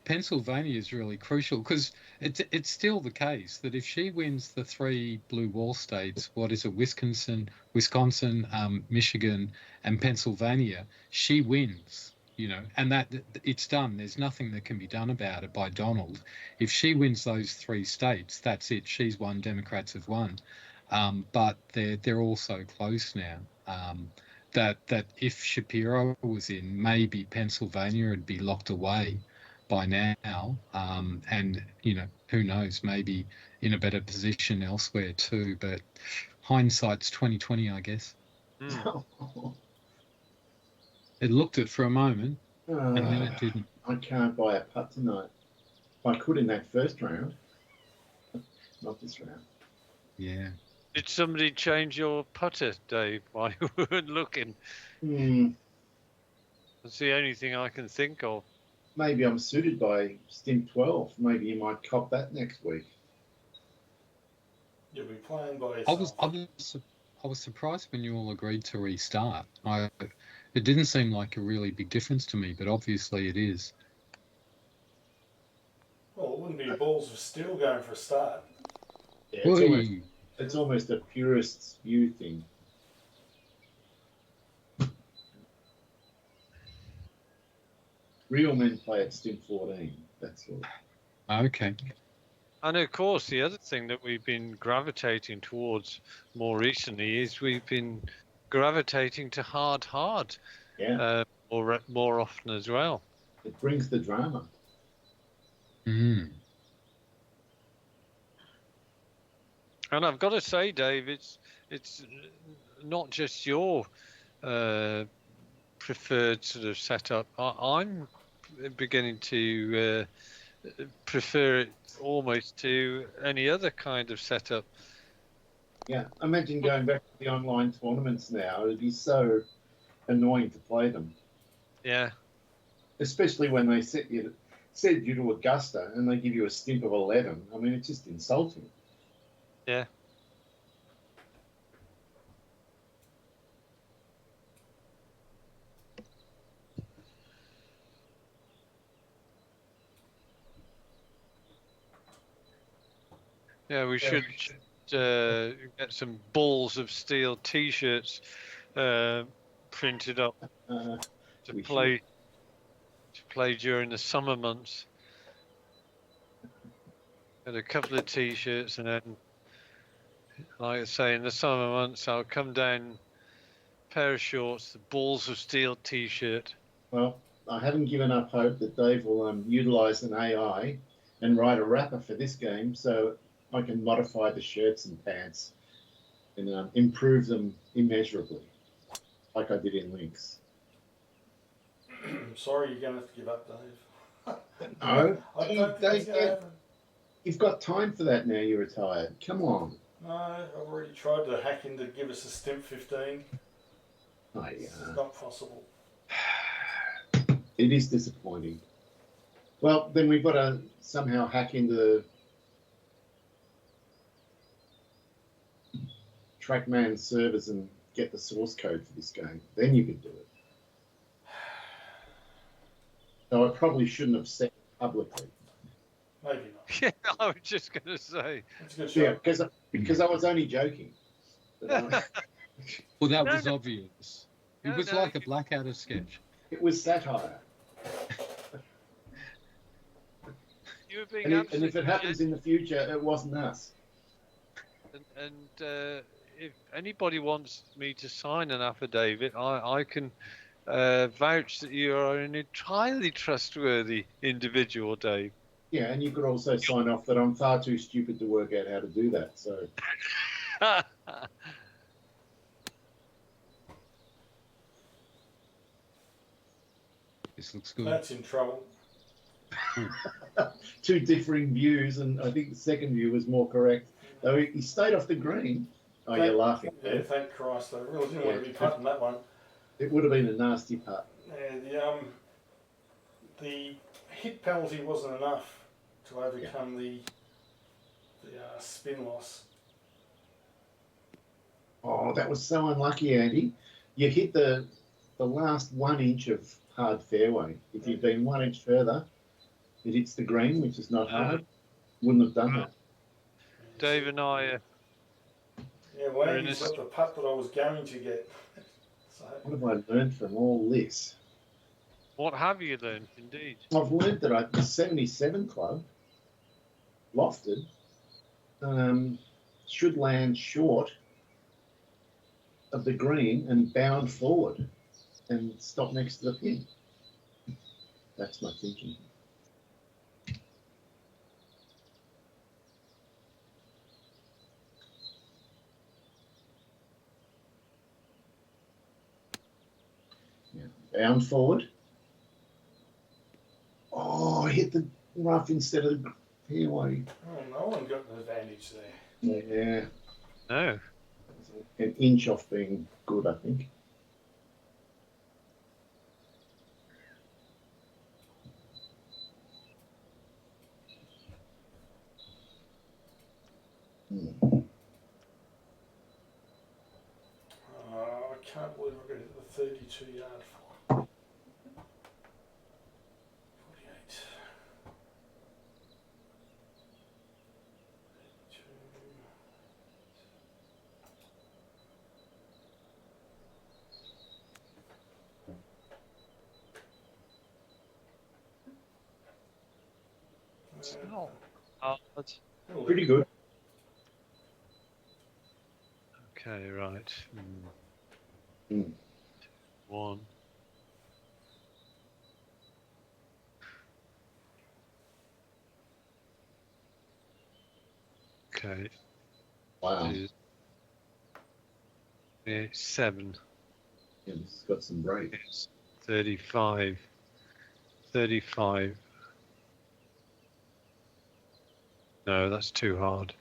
Pennsylvania is really crucial because it's still the case that if she wins the 3 blue wall states, what is it, Wisconsin, Michigan, and Pennsylvania, she wins. And that it's done. There's nothing that can be done about it by Donald. If she wins those 3 states, that's it. She's won. Democrats have won. But they're all so close now that if Shapiro was in, maybe Pennsylvania would be locked away by now. And who knows? Maybe in a better position elsewhere too. But hindsight's 2020, I guess. It looked it for a moment, and then it didn't. I can't buy a putt tonight. I could in that first round, not this round. Yeah. Did somebody change your putter, Dave, while you weren't looking? That's the only thing I can think of. Maybe I'm suited by Stim 12. Maybe you might cop that next week. You'll be playing by yourself. I was surprised when you all agreed to restart. It didn't seem like a really big difference to me, but obviously it is. Well, it wouldn't be balls of steel going for a start. Yeah, it's almost a purist's view thing. Real men play at Stim 14, that's all. Okay. And of course, the other thing that we've been gravitating towards more recently is we've been gravitating to hard, more often as well. It brings the drama. Mm. And I've got to say, Dave, it's not just your preferred sort of setup. I'm beginning to prefer it almost to any other kind of setup. Yeah, imagine going back to the online tournaments now. It'd be so annoying to play them. Yeah. Especially when they send you to Augusta and they give you a stimp of 11. I mean, it's just insulting. Yeah. Yeah, we should get some balls of steel T-shirts printed up to play during the summer months. Get a couple of T-shirts, and then, like I say, in the summer months, I'll come down, pair of shorts, the balls of steel T-shirt. Well, I haven't given up hope that Dave will utilise an AI and write a wrapper for this game, so I can modify the shirts and pants and improve them immeasurably, like I did in Lynx. Sorry, you're going to have to give up, Dave. No, I don't think it's going to happen. You've got time for that now. You're retired. Come on. No, I've already tried to hack in to give us a Stimp 15. It's not possible. It is disappointing. Well, then we've got to somehow hack into the TrackMan servers and get the source code for this game. Then you could do it. So I probably shouldn't have said it publicly. Maybe not. Yeah, I was just going to say. It's a good show. Yeah, because I was only joking. Well, that was obvious. It was like a Blackadder sketch. It was satire. You were being and if it happens in the future, it wasn't us. And if anybody wants me to sign an affidavit, I can vouch that you are an entirely trustworthy individual, Dave. Yeah, and you could also sign off that I'm far too stupid to work out how to do that. So This looks good. That's in trouble. two differing views, and I think the second view was more correct. Though he stayed off the green. Oh, you're laughing. Yeah, thank Christ. I really didn't want to be putting that one. It would have been a nasty putt. Yeah, the hit penalty wasn't enough to overcome the spin loss. Oh, that was so unlucky, Andy. You hit the last 1 inch of hard fairway. If you'd been 1 inch further, it hits the green, which is not hard. Wouldn't have done that. Dave and I. Yeah, well, Andy's got the putt that I was going to get. So. What have I learned from all this? What have you learned, indeed? I've learned that the 77 club, lofted, should land short of the green and bound forward and stop next to the pin. That's my thinking. Yeah. Bound forward. Oh, I hit the rough instead of the fairway. Oh, no one got an advantage there. Yeah. No. An inch off being good, I think. I can't believe I got hit the 32-yard for 48. 32. It's not hard. Pretty good. Okay, right. Mm. 1. Okay. Wow. 7. Yeah, this has got some break. It's 35. 35. No, that's too hard.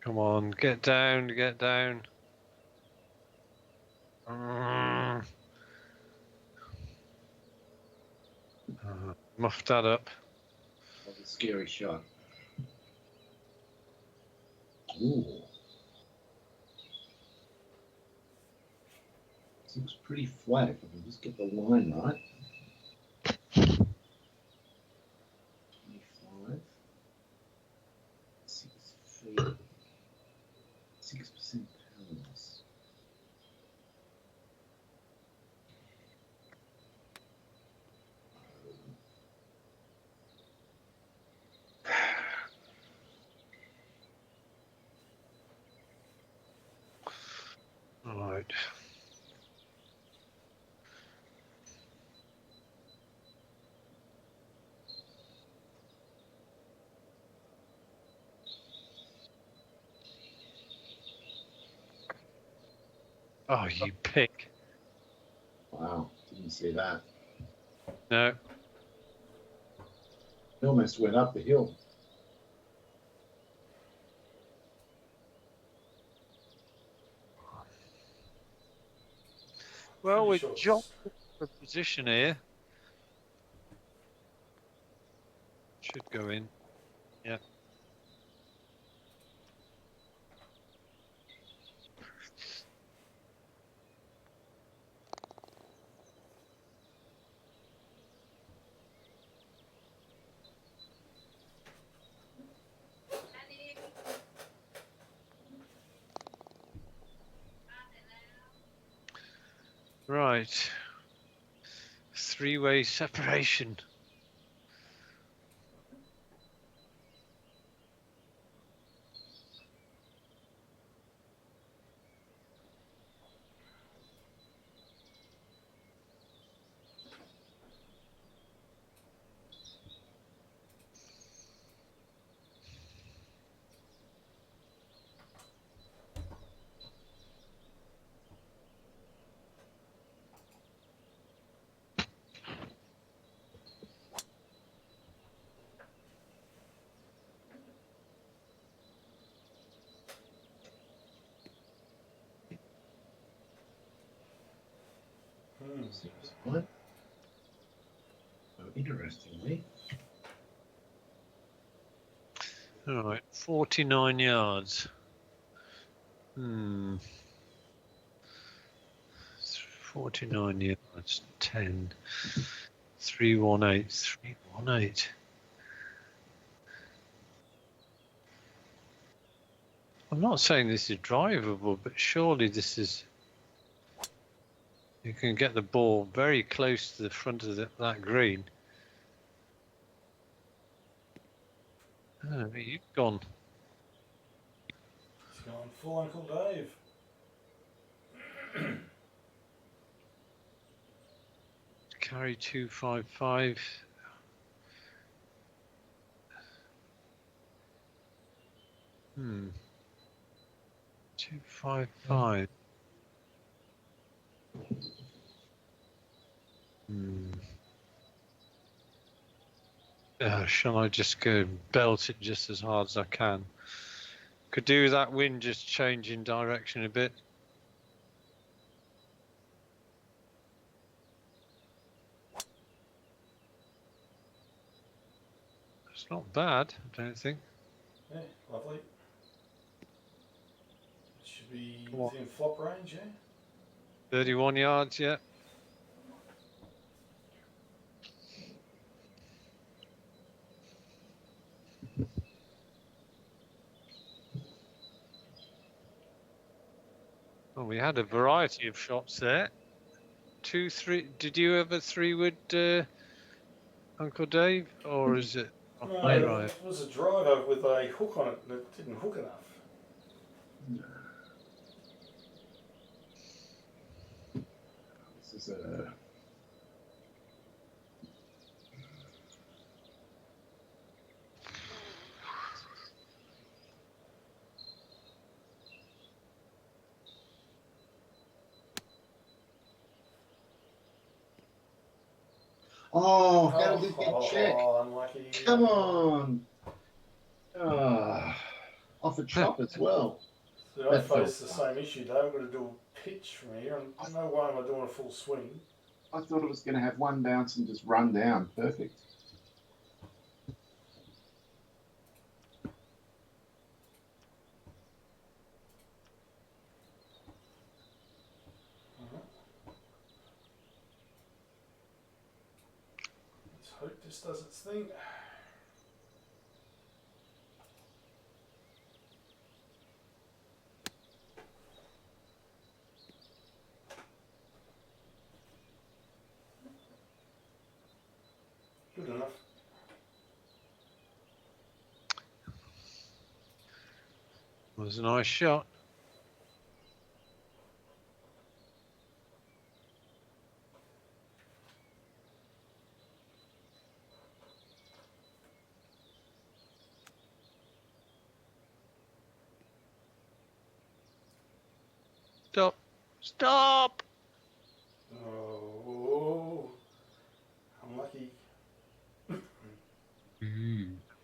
Come on, get down, get down. Muff that up. That was a scary shot. Ooh. This looks pretty flat if I can just get the line right. 25. 6 feet. 6% pounds. All right. Oh, you pick. Wow, didn't see that. No. It almost went up the hill. Well, we're jumping for position here. Should go in. Yeah. Right. 3-way separation. Seems fine. So interestingly. All right, 49 yards. 49 yards, 10. 318, 318. I'm not saying this is drivable, but surely this is... You can get the ball very close to the front of that green. Oh, you've gone. He's gone full Uncle Dave. Carry 255. Hmm. 255. Shall I just go belt it just as hard as I can? Could do with that wind just changing direction a bit. It's not bad, I don't think. Yeah, lovely. It should be within flop range, yeah? 31 yards, yeah. Well, we had a variety of shots there. 2, 3. Did you have a 3-wood, Uncle Dave, or is it? No, it was a driver with a hook on it that didn't hook enough. This is a... Oh, how did it get checked? Unlucky. Come on. Off a chop as well. So I faced the same issue though. I've got to do a pitch from here, and no way am I doing a full swing. I thought it was going to have one bounce and just run down. Perfect. Let's hope this does its thing. Good enough. Was a nice shot. Stop. Stop! Oh, unlucky.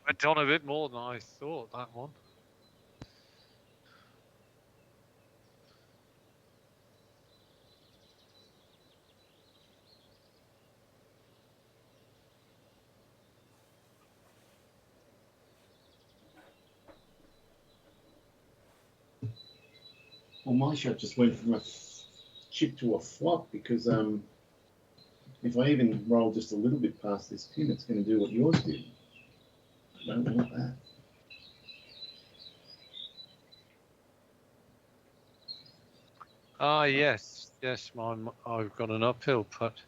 Went on a bit more than I thought, that one. Well, my shot just went from a chip to a flop because if I even roll just a little bit past this pin, it's going to do what yours did. I don't want that. Ah, yes. Yes, I've got an uphill putt.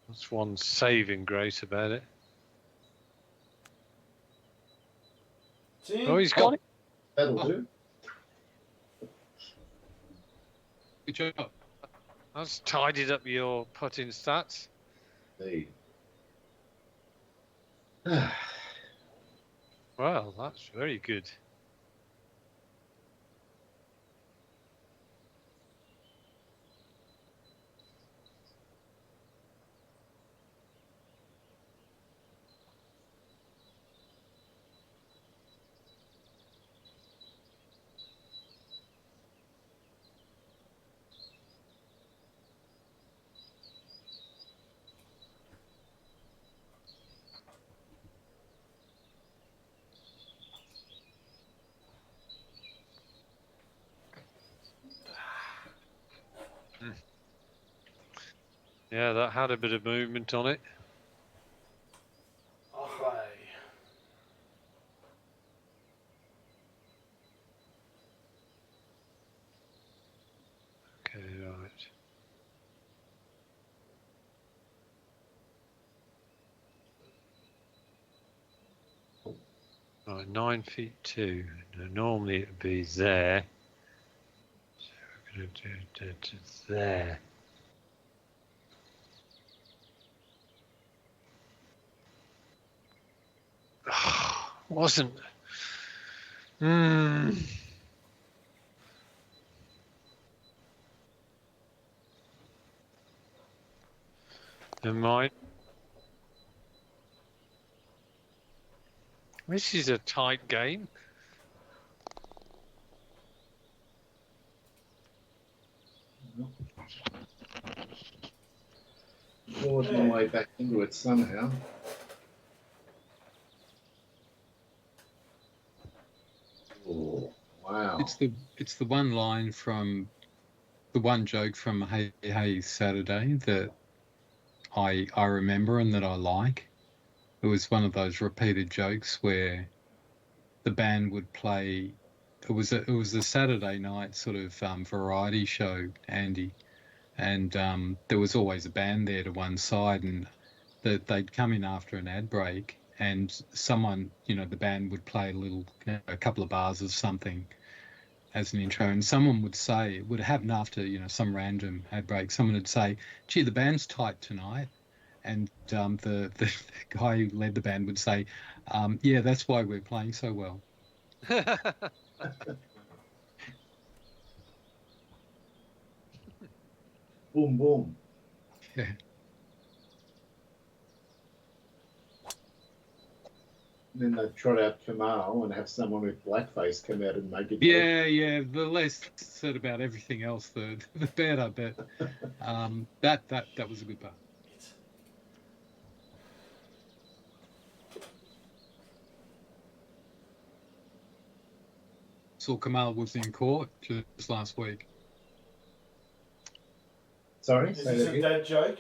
That's one saving grace about it. Oh, he's got it. That'll do. Good job. That's tidied up your putting stats. Indeed. Well, that's very good. Yeah, that had a bit of movement on it. Oh, Okay, right. Right, 9 feet 2. Now, normally it'd be there. So we're going to do it to there. Wasn't. Never mind. This is a tight game. Clawed my way back into it somehow. Oh, wow. It's the one line from the one joke from Hey Hey Saturday that I remember and that I like. It was one of those repeated jokes where the band would play. It was a Saturday night sort of variety show, Andy, and there was always a band there to one side, and that they'd come in after an ad break, and someone, the band would play a couple of bars of something as an intro, and someone would say, it would happen after some random ad break, someone would say, "Gee, the band's tight tonight," and the guy who led the band would say, "Yeah, that's why we're playing so well." Boom, boom. Yeah. And then they'd trot out Kamal and have someone with blackface come out and make it. Yeah. The less said about everything else, the better. But that was a good part. Saw Kamal was in court just last week. Sorry? Is this a dad joke?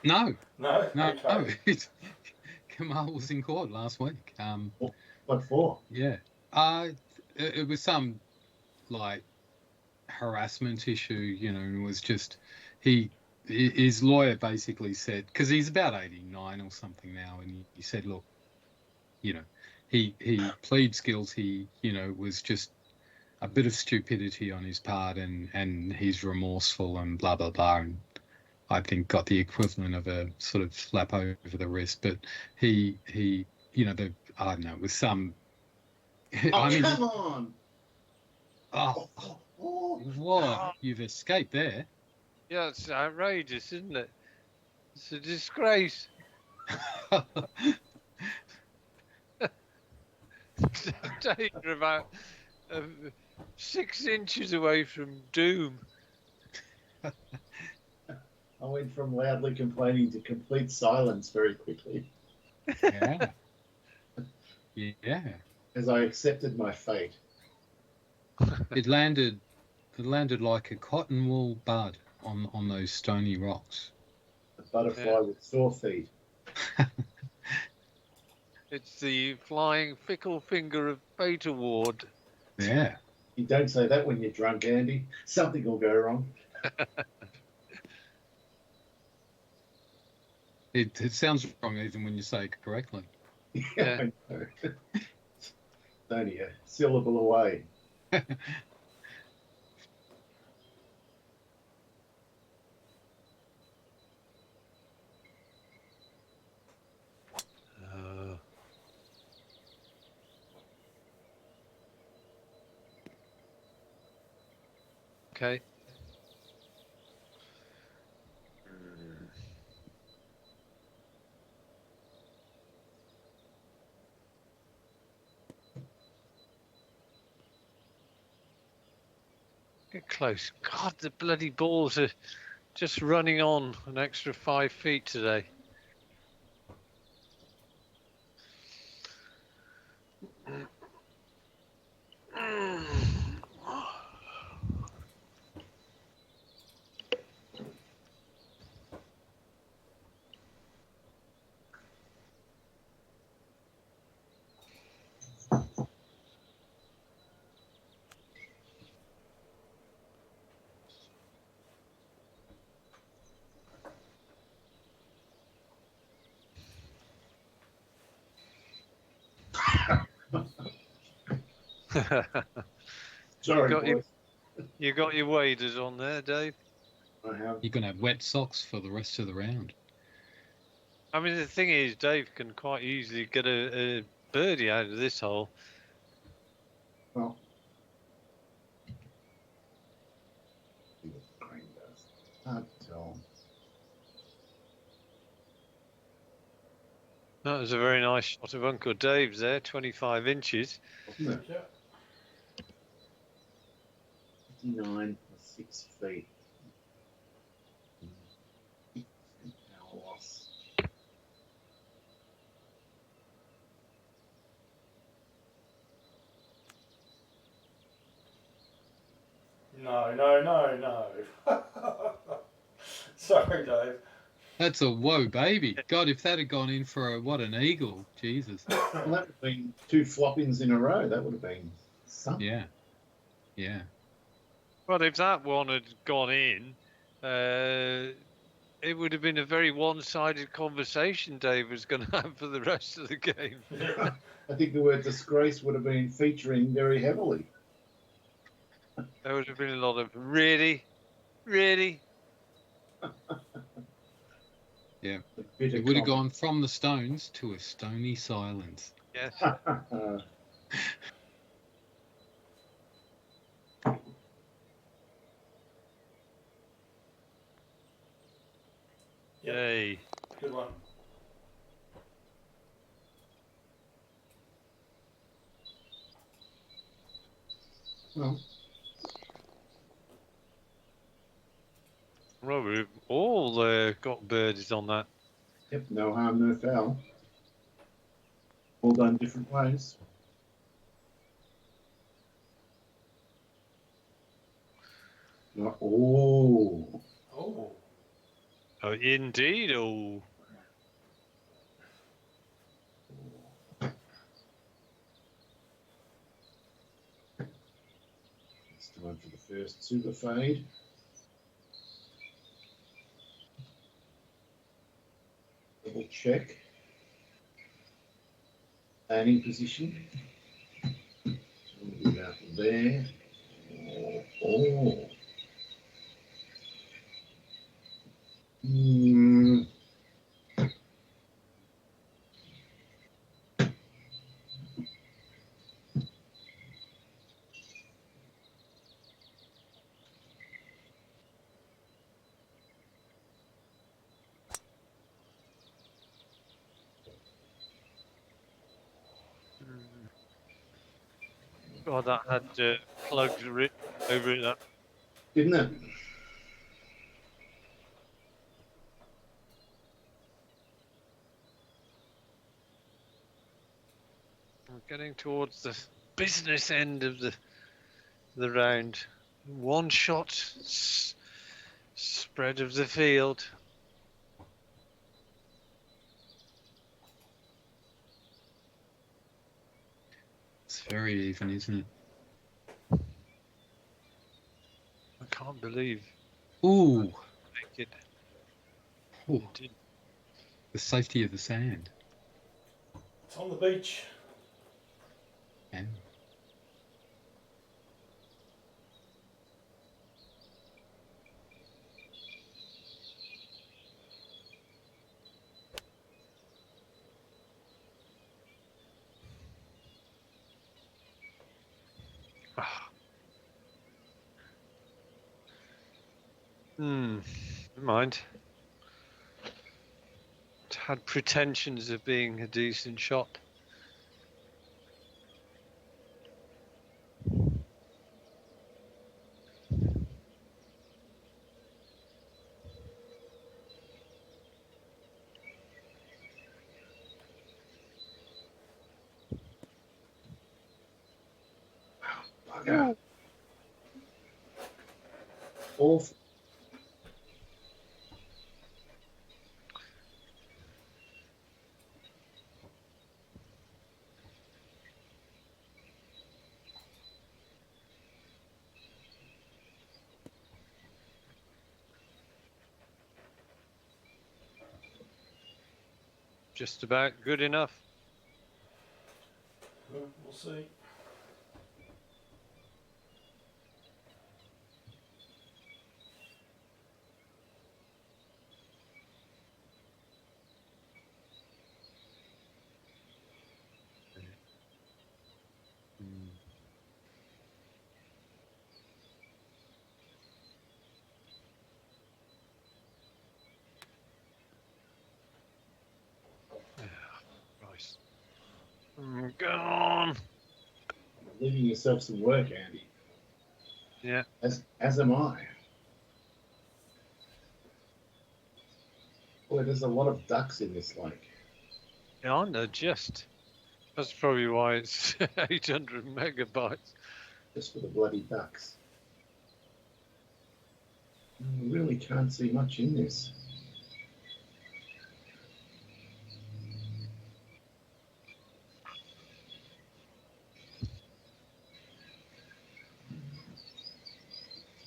No. No? No. Okay. Kamal was in court last week. What for? Yeah. It was some like harassment issue, it was just his lawyer basically said, because he's about 89 or something now, and he said, look, he pleads guilty, was just a bit of stupidity on his part, and he's remorseful and blah blah blah, and I think got the equivalent of a sort of slap over the wrist, but he I don't know, with some. Come on! Oh, what? You've escaped there. Yeah, it's outrageous, isn't it? It's a disgrace. You're about 6 inches away from doom. I went from loudly complaining to complete silence very quickly. Yeah. Yeah. As I accepted my fate. It landed like a cotton wool bud on those stony rocks. A butterfly with sore feet. It's the flying fickle finger of fate award. Yeah. You don't say that when you're drunk, Andy. Something will go wrong. It sounds wrong even when you say it correctly. Yeah. I know. It's only a syllable away. Okay. Get close. God, the bloody balls are just running on an extra 5 feet today. Sorry, boys. You got your waders on there, Dave? I have. You're going to have wet socks for the rest of the round. I mean, the thing is, Dave can quite easily get a birdie out of this hole. Well, see what the green does. Hard to tell. That was a very nice shot of Uncle Dave's there, 25 inches. Wasn't it? 59 for 6 feet. 8% power loss. No. Sorry, Dave. That's a whoa, baby. God, if that had gone in for an eagle, Jesus. Well, that would have been 2 flop-ins in a row. That would have been something. Yeah. Well, if that one had gone in, it would have been a very one-sided conversation Dave was going to have for the rest of the game. Yeah. I think the word disgrace would have been featuring very heavily. There would have been a lot of really. Yeah. It would have gone from the stones to a stony silence. Yes. Yay. Good one. Well, we've all got birdies on that. Yep, no harm, no foul. All done different ways. Oh. Oh, indeed. Oh. It's time for the first super fade. Double check. Landing position. We'll do that there. Oh. God, that had plugs written over it. Didn't it? We're getting towards the business end of the round. One shot spread of the field. It's very even, isn't it? I can't believe. Ooh. Make it. Ooh. The safety of the sand. It's on the beach. Yeah. Never mind. It had pretensions of being a decent shot. Bugger. Awful. Just about good enough. We'll see. Go on. Leaving yourself some work, Andy. Yeah. As am I. Boy, there's a lot of ducks in this lake. Yeah, I know, just. That's probably why it's 800 megabytes. Just for the bloody ducks. I really can't see much in this.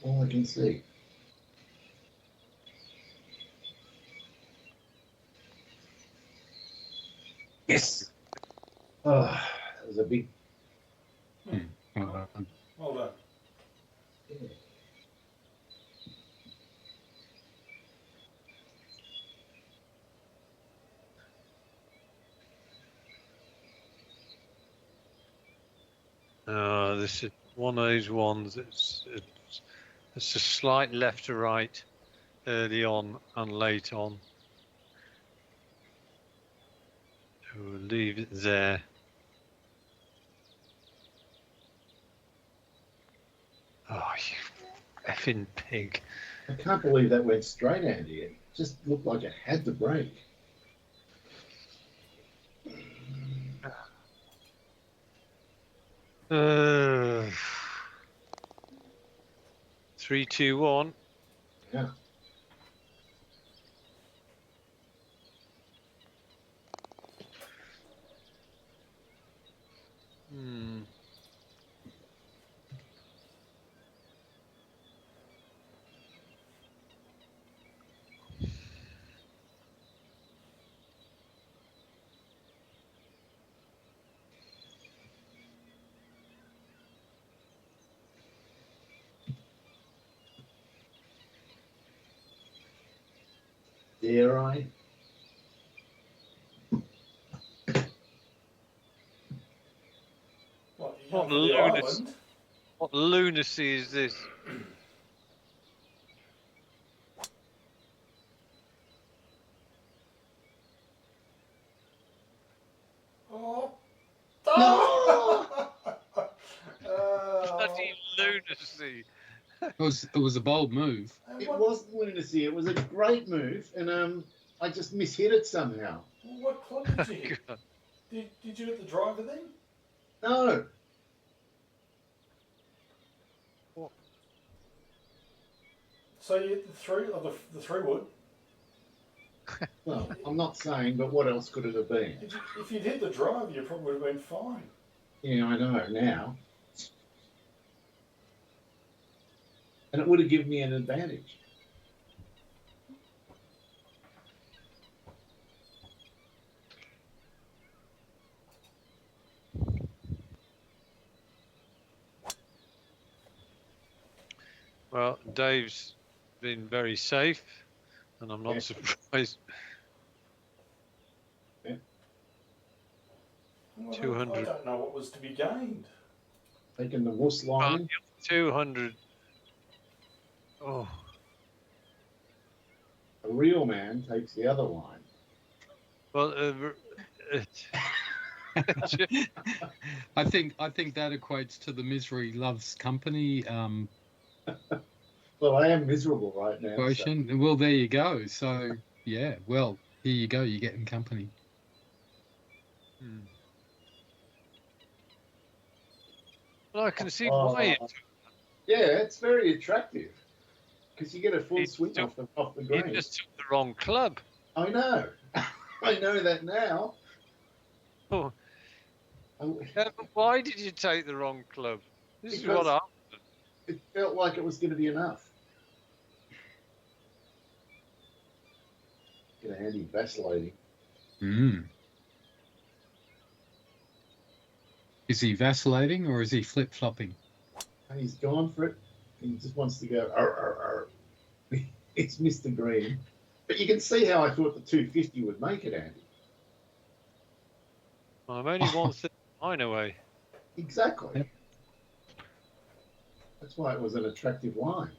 All I can see. Yes. Oh, that was a big. Well done. Yeah. This is one of those ones. It's a slight left to right early on and late on. We'll leave it there. Oh, you effing pig. I can't believe that went straight, Andy. It just looked like it had to break. Uh, 3, 2, 1. Yeah. Dare I? What, you're going for the island? What lunacy is this? Oh. No! Bloody lunacy. It was a bold move. It wasn't lunacy. It was a great move, and I just mishit it somehow. Well, what club did you hit? Did you hit the driver then? No. What? So you hit the three, or the 3-wood? Well, I'm not saying, but what else could it have been? If you'd hit the driver, you probably would have been fine. Yeah, I know now. And it would have given me an advantage. Well, Dave's been very safe, and I'm not surprised. Yeah. Well, 200. I don't know what was to be gained. Taking the wuss line. 200. Oh. A real man takes the other line. Well, I think that equates to the misery loves company Well, I am miserable right now. quotient. So. Well, there you go. So yeah, well, here you go. You're getting company. Well, I can see why. Yeah, it's very attractive because you get a full swing off the green. You just took the wrong club. I know. I know that now. Oh. Why did you take the wrong club? This is what happened. It felt like it was going to be enough. Get a handy vacillating. Is he vacillating or is he flip-flopping? He's gone for it. He just wants to go, arr, arr, arr. It's Mr. Green. But you can see how I thought the 250 would make it, Andy. Well, I'm only 139 away. Exactly. Yep. That's why it was an attractive line.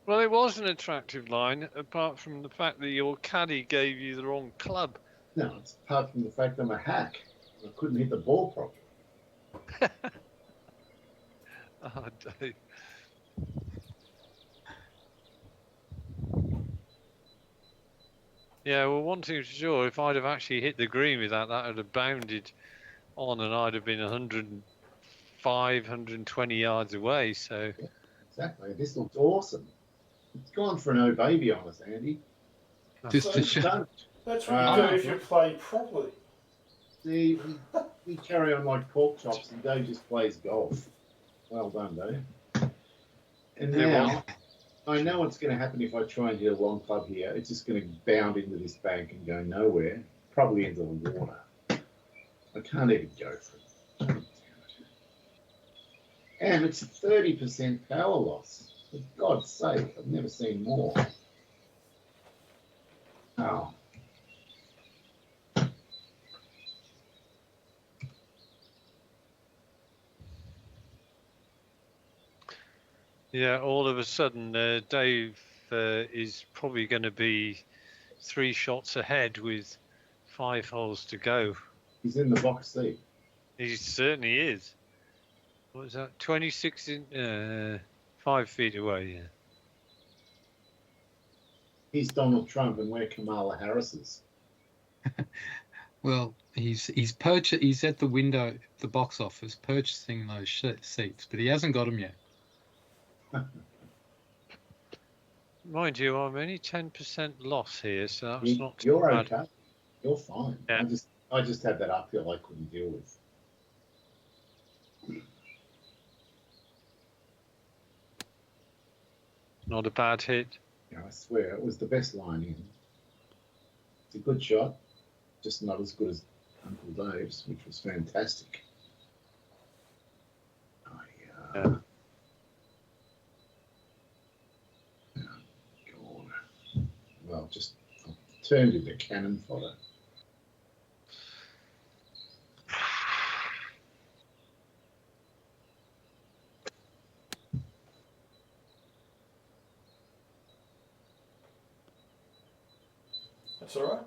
Well, it was an attractive line, apart from the fact that your caddy gave you the wrong club. No, it's apart from the fact I'm a hack. I couldn't hit the ball properly. Oh, Dave. Yeah, well, one thing for sure, if I'd have actually hit the green with that, that would have bounded on and I'd have been 105, 120 yards away. So Yeah, exactly. This looks awesome. It's gone for no baby on us, Andy. Just to So show. that's what you do Ah, if you play properly. See, we carry on like pork chops, and Dave just plays golf. Well done, Dave. And It was. now, I know what's going to happen if I try and hit a long club here. It's just going to bound into this bank and go nowhere, probably into the water. I can't even go for it. Oh, damn it. And it's 30% power loss. For God's sake, I've never seen more. Oh. Yeah, all of a sudden, Dave is probably going to be 3 shots ahead with 5 holes to go. He's in the box seat. He certainly is. What was that? 26 in 5 feet away. Yeah. He's Donald Trump, and we're Kamala Harris's. Well, he's at the window, the box office, purchasing those seats, but he hasn't got them yet. Mind you, I'm only 10% loss here, so that's not too You're bad. okay. You're fine. Yeah. I just had that uphill I couldn't deal with. Not a bad hit. Yeah, I swear it was the best line in. It's a good shot, just not as good as Uncle Dave's, which was fantastic. Yeah. God. Well, just turned into cannon fodder. That's all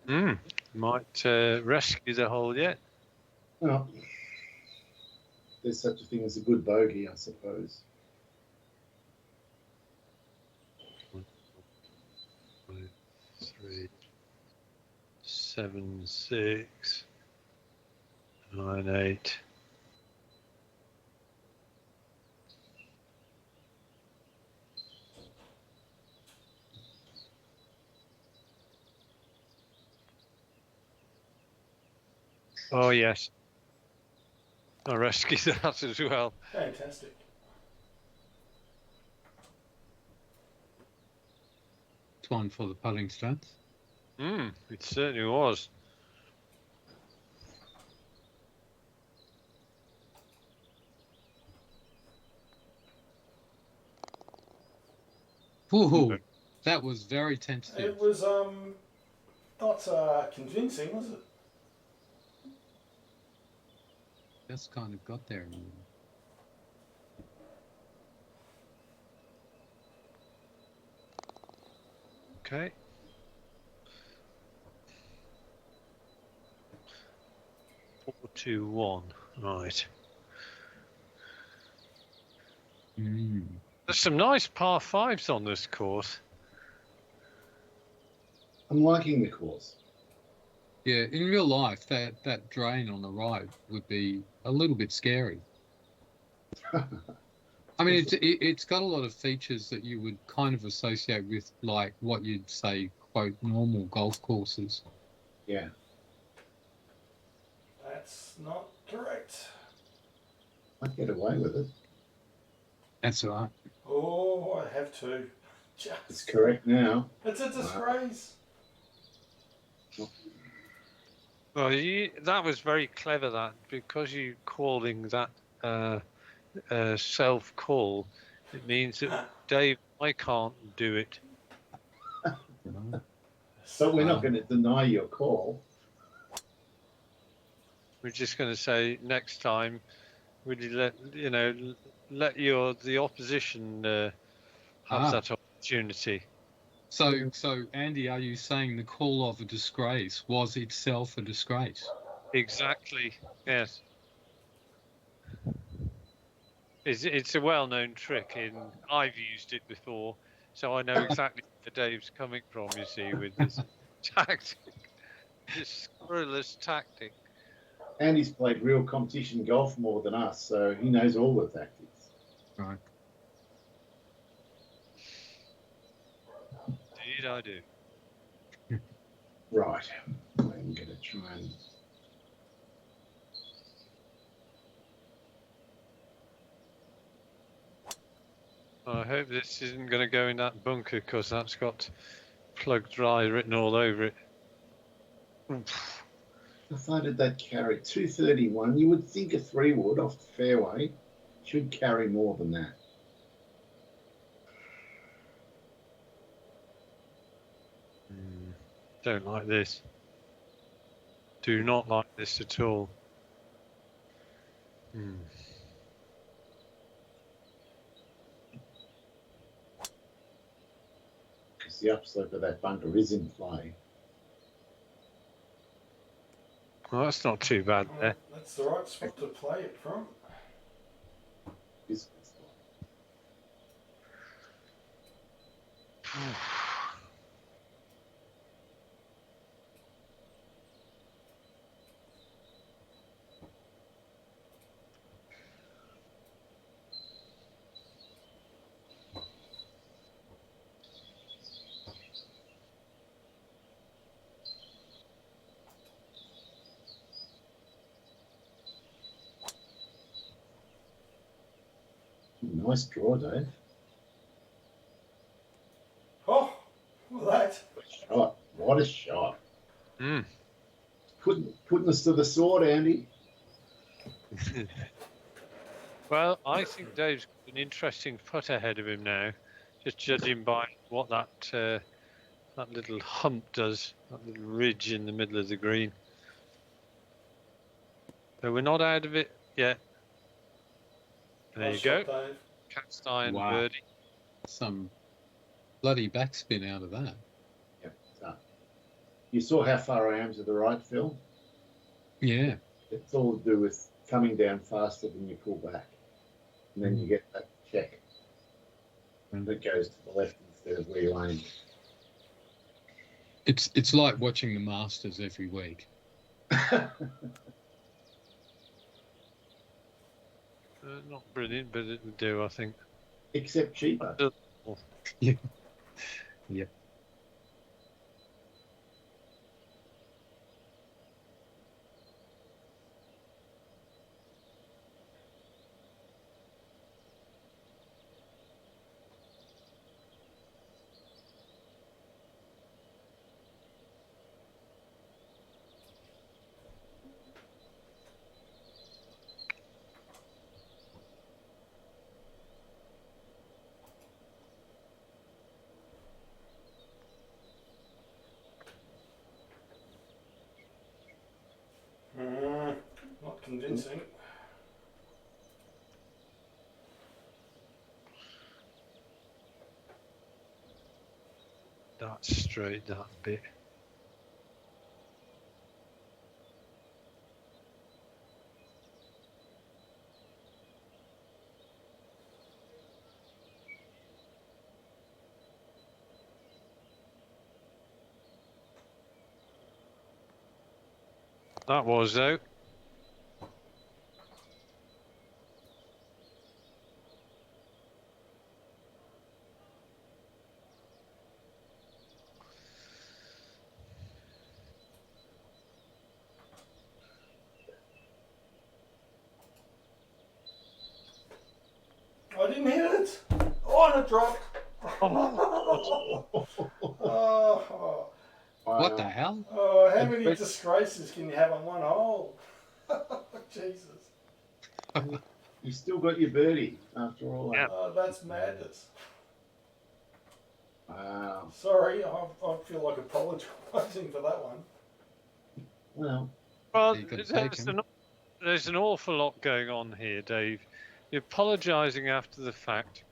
right. Might rescue the hole yet. Well, there's such a thing as a good bogey, I suppose. 1, 2, 3, 7, 6, 9, 8. Oh, yes. I rescued that as well. Fantastic. It's one for the putting stats. It certainly was. Ooh, that was very tentative. It was not convincing, was it? Just kind of got there. Okay. Four, 2, 1. Right. There's some nice par 5s on this course. I'm liking the course. Yeah, in real life, that drain on the right would be a little bit scary. I mean, it's got a lot of features that you would kind of associate with, like, what you'd say, quote, normal golf courses. Yeah. That's not correct. I'd get away with it. That's all right. Oh, I have to. It's correct now. It's a disgrace. Well, that was very clever, that, because you're calling that self-call, it means that, Dave, I can't do it. So we're not going to deny your call. We're just going to say next time, would you let the opposition have that opportunity? So Andy, are you saying the call of a disgrace was itself a disgrace? Exactly. Yes. It's a well-known trick. I've used it before, so I know exactly where Dave's coming from. You see, with this tactic, this scurrilous tactic. And he's played real competition golf more than us, so he knows all the tactics. Right. Indeed, I do. Right. I'm going to try and. I hope this isn't going to go in that bunker because that's got plug dry written all over it. I find it that carry 231. You would think a 3-wood off the fairway should carry more than that. Don't like this. Do not like this at all. Because the upslope of that bunker is in play. Well, that's not too bad there. That's the right spot to play it from. Is nice draw, Dave. Oh, well that. Shot. What a shot. Mm. Putting us to the sword, Andy. Well, I think Dave's got an interesting putt ahead of him now, just judging by what that little hump does, that little ridge in the middle of the green. So we're not out of it yet. There Nice you go. shot, Dave. Cast iron Wow. birdie. Some bloody backspin out of that. Yep. So, you saw how far I am to the right, Phil? Yeah. It's all to do with coming down faster than you pull back. And then you get that check. And it goes to the left instead of where you aim. It's like watching the Masters every week. Not brilliant, but it'll do, I think. Except cheaper. Yeah. Yep. Not convincing. That's straight, that bit. That was, though. I didn't hit it. Oh, and it dropped. Oh, What the hell? oh, how many disgraces can you have on one hole? Jesus. You still got your birdie after all that. Yeah. Oh, that's madness. Wow. Sorry, I feel like apologising for that one. Well, Well, You could take him. there's an awful lot going on here, Dave. You're apologising after the fact.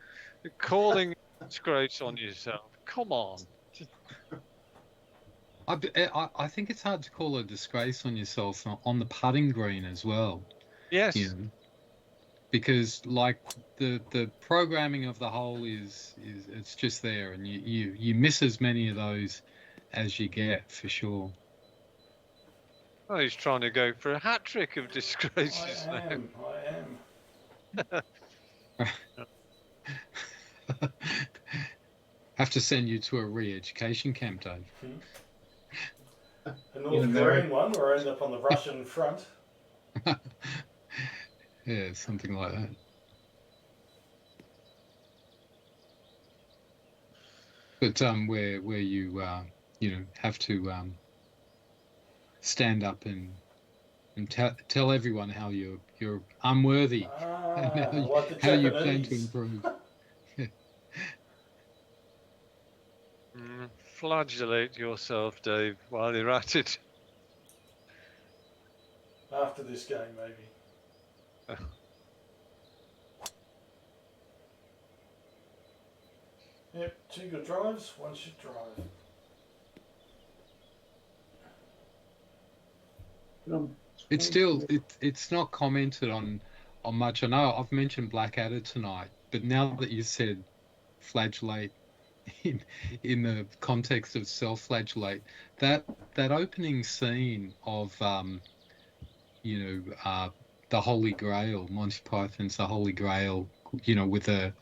You're calling disgrace on yourself. Come on. I think it's hard to call a disgrace on yourself on the putting green as well. Yes. You know, because like the programming of the hole is it's just there, and you miss as many of those as you get for sure. Oh, he's trying to go for a hat trick of disgraces I now. am. Have to send you to a re-education camp, Dave. A North Korean one where I end up on the Russian front. Yeah, something like that. But where you have to stand up and tell everyone how you're unworthy and Like the how you plan to Japanese. improve. Flagellate yourself, Dave, while you're at it. After this game, maybe. Yep, 2 good drives, 1 shit drive. It's still it's not commented on much. I know I've mentioned Blackadder tonight, but now that you said flagellate in the context of self-flagellate, that opening scene of the Holy Grail, Monty Python's The Holy Grail, with the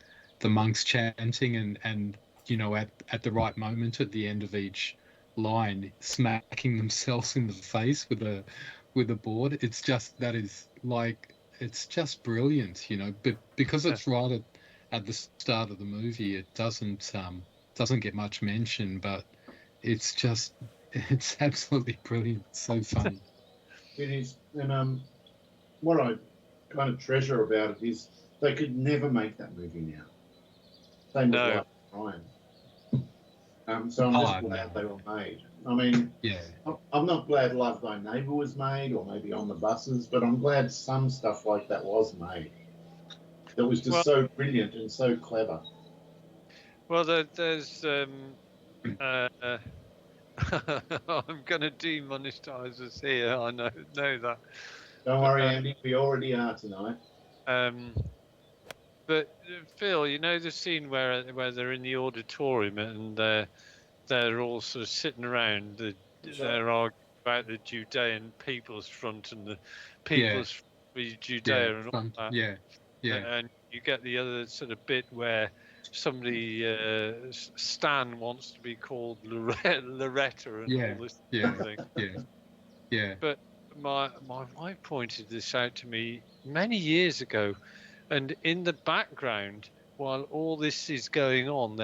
monks chanting and at the right moment at the end of each line smacking themselves in the face with a board. It's just it's just brilliant, but because it's right at the start of the movie, it doesn't get much mention, but it's absolutely brilliant. It's so funny. It is, and what I kind of treasure about it is they could never make that movie now. Same with Life of Brian. So I'm just glad they were made. I mean, yeah, I'm not glad Love Thy Neighbour was made, or maybe On the Buses, but I'm glad some stuff like that was made. That was just so brilliant and so clever. Well, there's I'm going to demonetize us here. I know that. Don't worry, Andy. We already are tonight. But Phil, the scene where they're in the auditorium and they're all sort of sitting around. They're arguing about the Judean People's Front and the People's Judea and all that. Yeah. And you get the other sort of bit where somebody Stan wants to be called Loretta and all this thing. Yeah. But my wife pointed this out to me many years ago, and in the background, while all this is going on,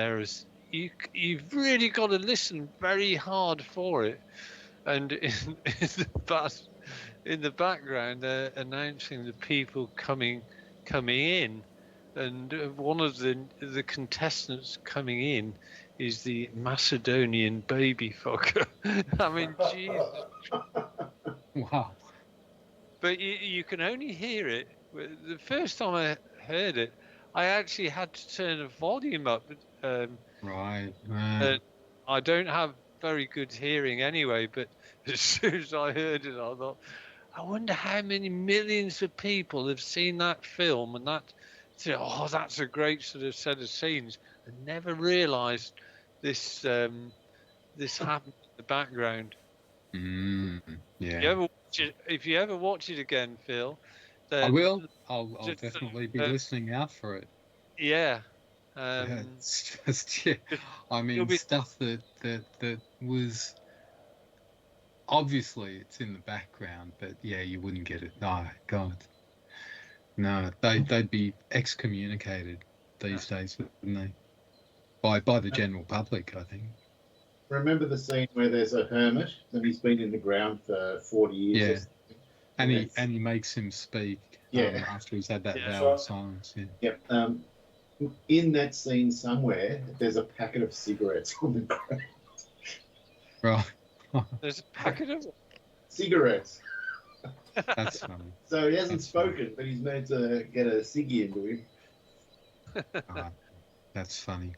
you've really got to listen very hard for it. And in the background, they're announcing the people coming in, and one of the contestants coming in is the Macedonian baby fucker. I mean, Jesus. Wow. But you can only hear it. The first time I heard it, I actually had to turn the volume up. Right. I don't have very good hearing anyway, but as soon as I heard it, I thought, I wonder how many millions of people have seen that film and that's a great sort of set of scenes, and never realised this this happened in the background. Yeah. If you ever watch it again, Phil, then I will. I'll definitely be listening out for it. Yeah. It's just I mean, stuff that was obviously it's in the background, but yeah, you wouldn't get it. Oh God, no, they'd be excommunicated these days, wouldn't they? By the general public, I think. Remember the scene where there's a hermit and he's been in the ground for 40 years? Yeah. And he makes him speak after he's had that vow of silence. Yeah. Yep. In that scene somewhere, there's a packet of cigarettes on the ground. Right. There's a packet of cigarettes. That's funny. So he hasn't spoken, but he's meant to get a ciggy into him. That's funny.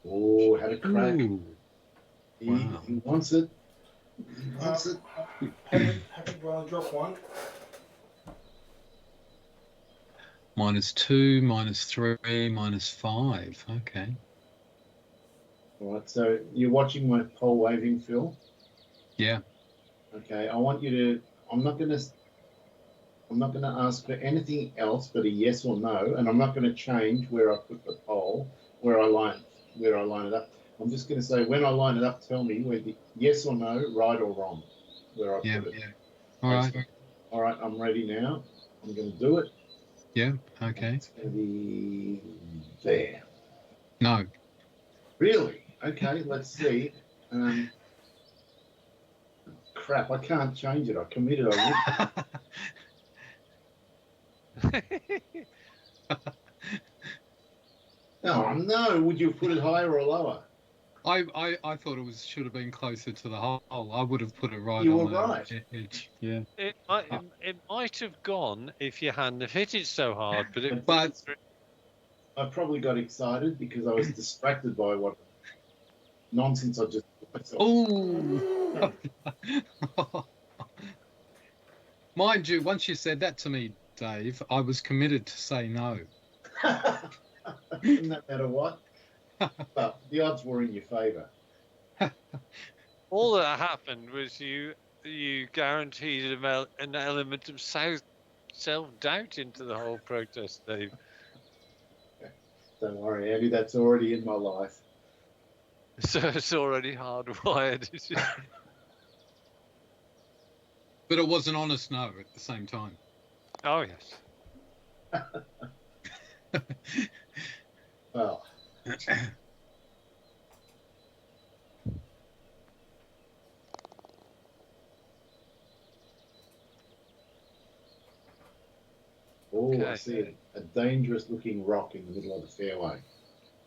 Oh, had a crack. Ooh. Wow. He wants it. He wants it. Happy to only drop one. -2, -3, -5. Okay. All right, so you're watching my pole waving, Phil? Yeah. Okay, I want you to. I'm not going to ask for anything else but a yes or no, and I'm not going to change where I put the pole, where I line it up. I'm just going to say when I line it up, tell me whether yes or no, right or wrong, where I Yeah. put it. Yeah. All right. All right, I'm ready now. I'm going to do it. Yeah. Okay. It's going to be there. No. Really? Okay, let's see. Crap, I can't change it. I committed. I would. Oh no! Would you put it higher or lower? I thought it should have been closer to the hole. I would have put it right You on were the right. edge. Yeah. It might have gone if you hadn't have hit it so hard, But I probably got excited because I was distracted by what nonsense I just put myself. Oh. Mind you, once you said that to me, Dave, I was committed to say no. No matter what. Well, the odds were in your favour. all that happened was you guaranteed an element of self-doubt into the whole protest, Dave. Don't worry, Andy, that's already in my life. So it's already hardwired. But it was an honest no at the same time. Oh yes. Well. Oh, okay. I see a dangerous-looking rock in the middle of the fairway.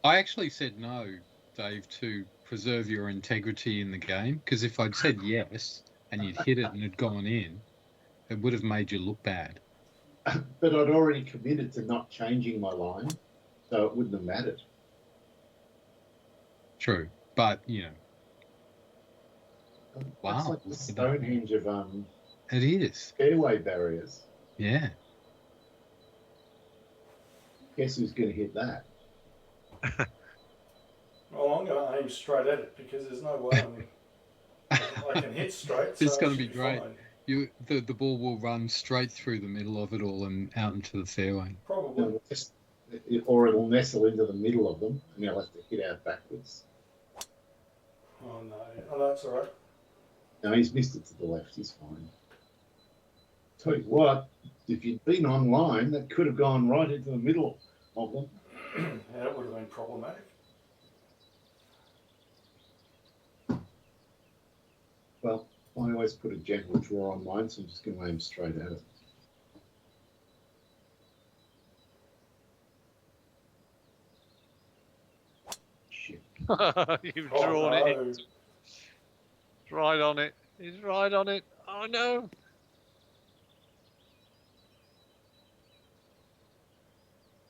I actually said no, Dave, to preserve your integrity in the game, because if I'd said yes and you'd hit it and it'd gone in, it would have made you look bad. But I'd already committed to not changing my line, so it wouldn't have mattered. True, but you know. Wow, it's like the Stonehenge of it is fairway barriers. Yeah. Guess who's going to hit that? Well, I'm going to aim straight at it because there's no way I can hit straight. It's going to be great. Fine. The ball will run straight through the middle of it all and out into the fairway. Probably. Or it'll nestle into the middle of them and they'll have to hit out backwards. Oh no! Oh, that's all right. No, he's missed it to the left. He's fine. Tell you what, if you'd been online, that could have gone right into the middle of them. Yeah, that would have been problematic. Well, I always put a gentle draw on mine, so I'm just going to aim straight at it. Shit. You've drawn it. It's right on it. It's right on it. Oh no.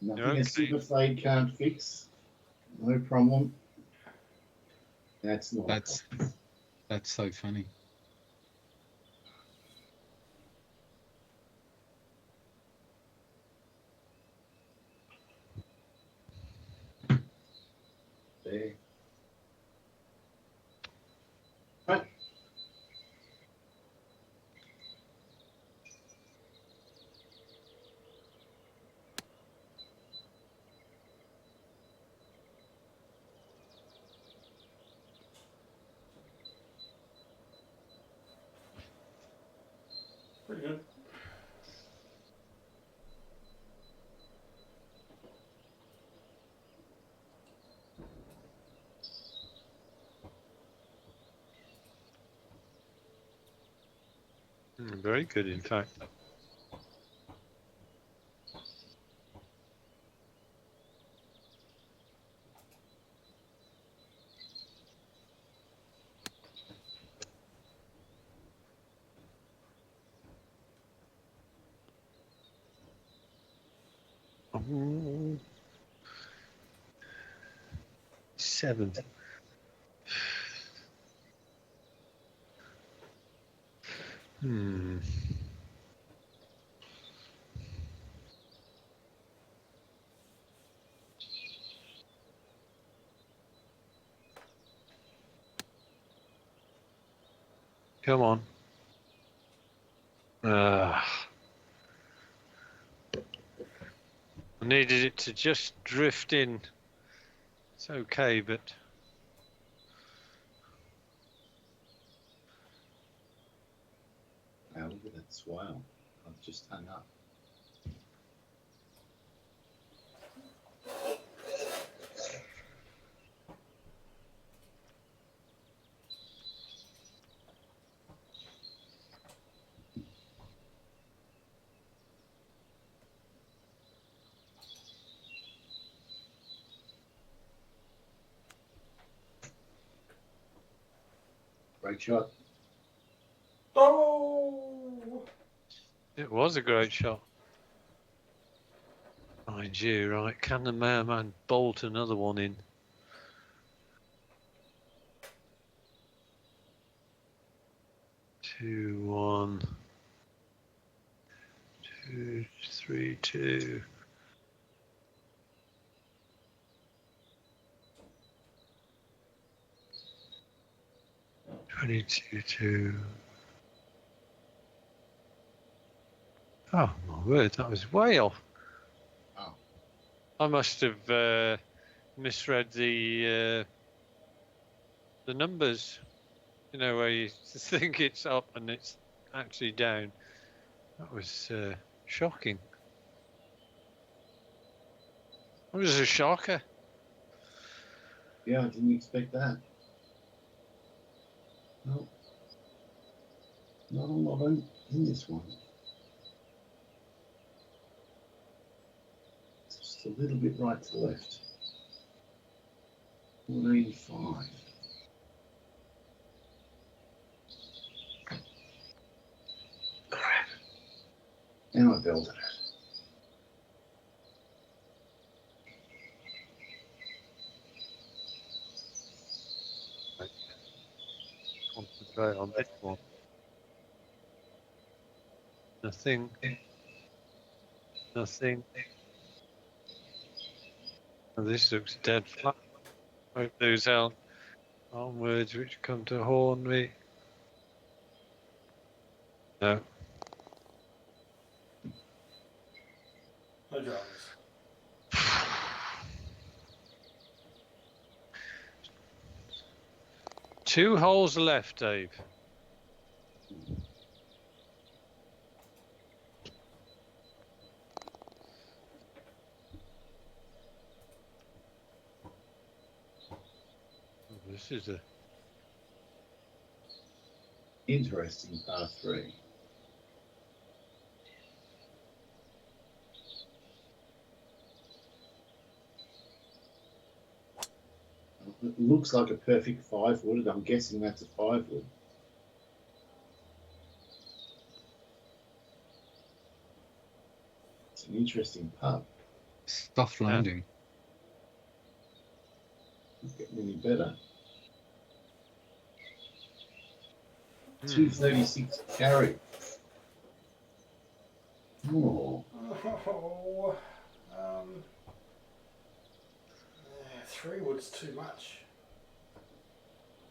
Nothing a super fade can't fix. No problem. That's not. That's so funny. There. Right. Pretty good. Very good, in fact. 27. Hmm. Come on. I needed it to just drift in. It's okay, but Wow, look at that swale. I've just hung up. Great shot. Oh! it was a great shot. Mind you, right? Can the man bolt another one in? Two, 1, 2, 3, 2. $22.2. Oh my word, that was way off. Oh. I must have misread the numbers. You know, where you think it's up and it's actually down. That was shocking. It was a shocker. Yeah, I didn't expect that. No. Not a lot in this one. Just a little bit right to left. 185. Crap. And I belted it. Concentrate on this one. Nothing. Nothing. Oh, this looks dead flat. Hope those aren't words which come to haunt me. No. No dramas. Two holes left, Dave. Oh, this is a Interesting par 3. It looks like a perfect 5-wood. I'm guessing that's a 5-wood. It's an interesting putt. Soft landing. Not getting any better. 236 carry. Oh. Oh, yeah, 3 wood's too much.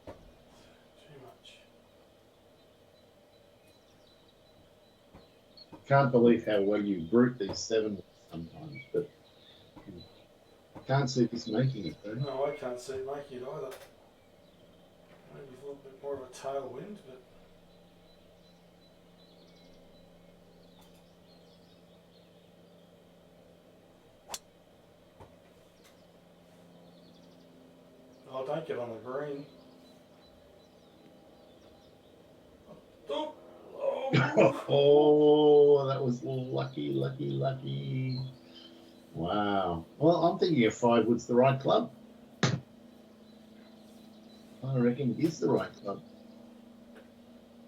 Too much. Can't believe how well you root these 7 sometimes, but can't see this making it though. No, I can't see it making it either. Maybe a little bit more of a tailwind, but oh, don't get on the green. Oh, oh. Oh, that was lucky, lucky, lucky. Wow. Well, I'm thinking a 5-wood's the right club. I reckon it is the right club.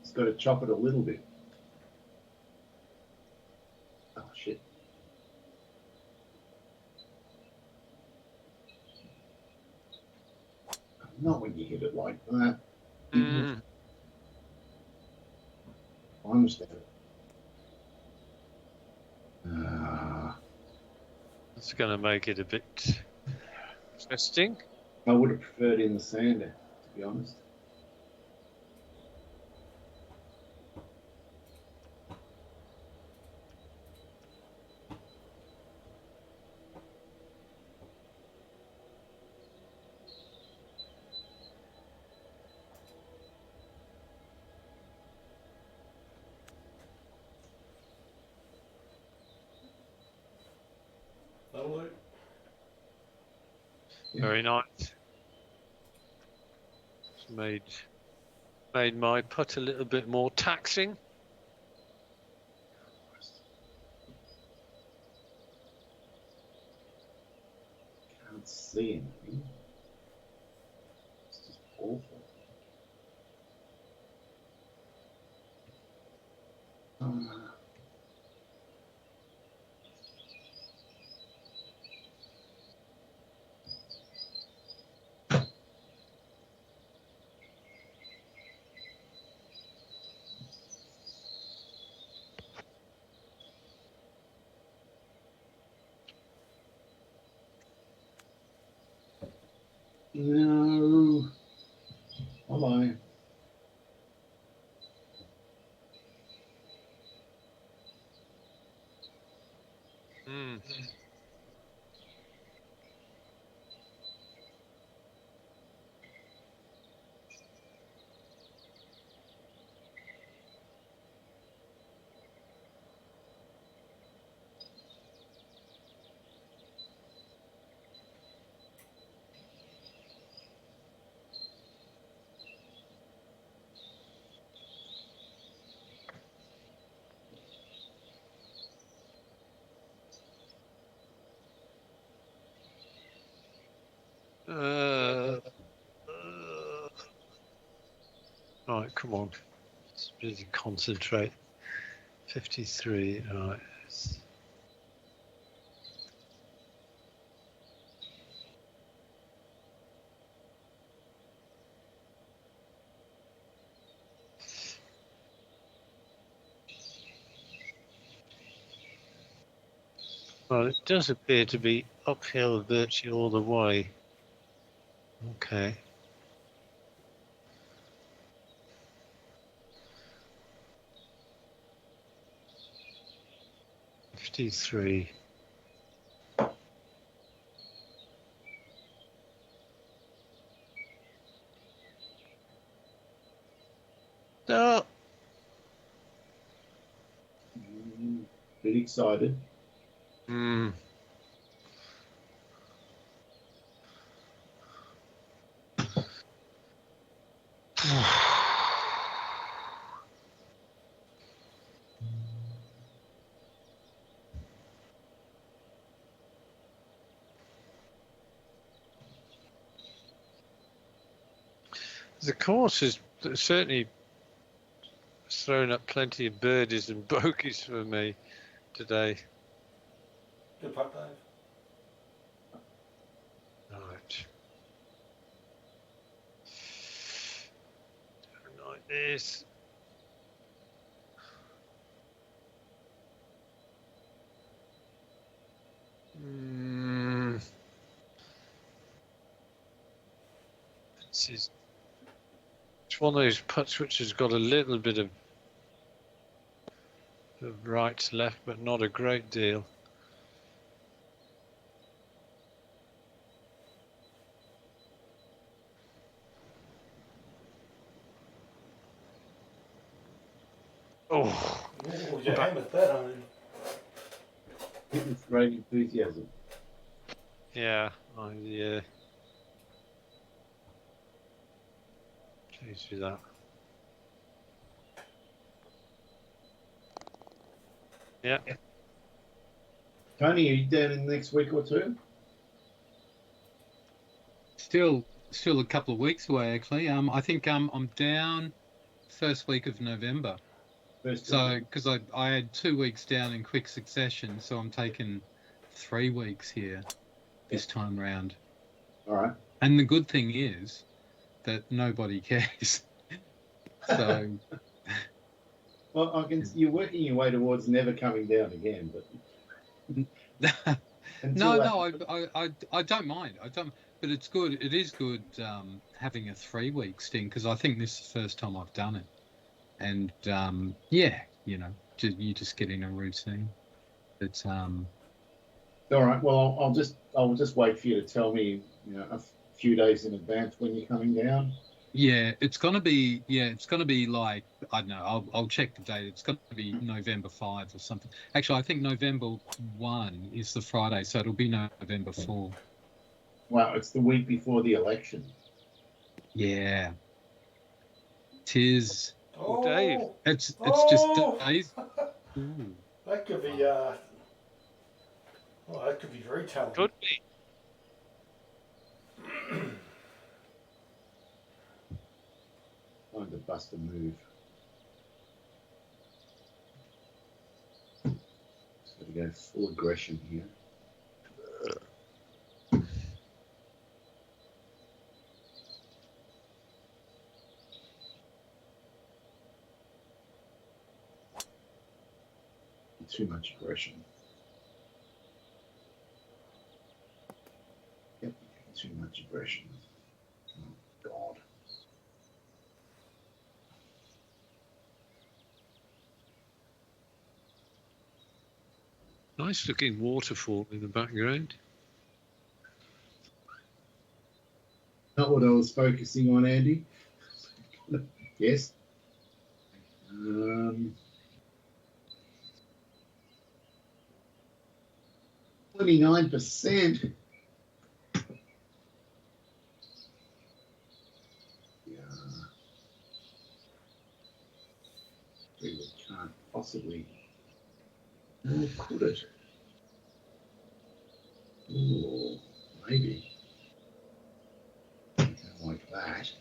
It's got to chop it a little bit. Oh, shit. Not when you hit it like that. Mm. I understand. That's going to make it a bit interesting. I would have preferred in the sand, to be honest. That'll do. Very nice. It's made my putt a little bit more taxing. Can't see anything. It's just awful. No. Hello. Mm. Right, come on. Let's really concentrate. 53. All right. Well, it does appear to be uphill virtually all the way. Okay. $53. Oh. Bit excited. Hmm. The course is certainly thrown up plenty of birdies and bogeys for me today. Good putt, Dave. Right. Like this. It's one of those putts which has got a little bit of right to left, but not a great deal. Oh, you hammered that home. Hit with great enthusiasm. Yeah, pleased with that. Yeah. Tony, are you down in the next week or two? Still a couple of weeks away, actually. I think I'm down first week of November. So, because I had 2 weeks down in quick succession, so I'm taking 3 weeks here this time round. All right. And the good thing is, that nobody cares. So, well, you're working your way towards never coming down again, but no, I don't mind. I don't, but it's good. It is good having a 3-week stint because I think this is the first time I've done it, and yeah, you just get in a routine. But all right. Well, I'll just wait for you to tell me, a few days in advance when you're coming down. yeah, it's gonna be like, I don't know. I'll check the date. It's gonna be November 5 or something. Actually, I think November 1 is the Friday, so it'll be November 4. Wow, it's the week before the election. Yeah, tis. Oh, Dave. It's just days. Ooh. That could be. Well, that could be very talented. Could be. Time to bust a move. Just got to go full aggression here. Too much aggression. Yep, too much aggression. Oh, God. Nice looking waterfall in the background. Not what I was focusing on, Andy. Yes. 29%. Yeah. We can't possibly. Or could it? Ooh, maybe. Something like that.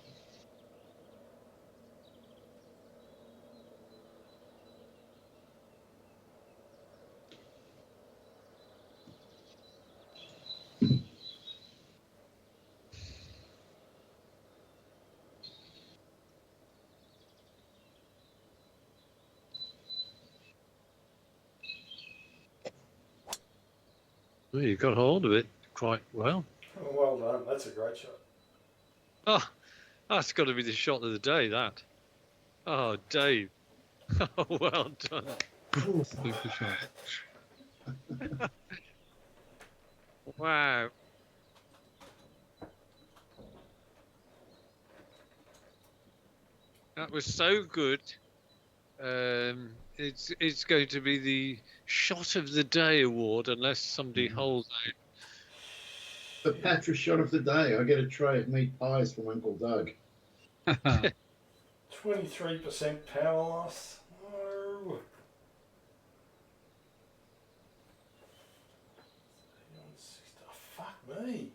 Well, you got hold of it quite well. Oh, well done. That's a great shot. Oh, that's got to be the shot of the day, that. Oh, Dave. Oh, well done. Super shot. Wow. That was so good. It's going to be the shot of the day award unless somebody holds out. The Patra shot of the day. I get a tray of meat pies from Uncle Doug. 23% power loss. No. Fuck me.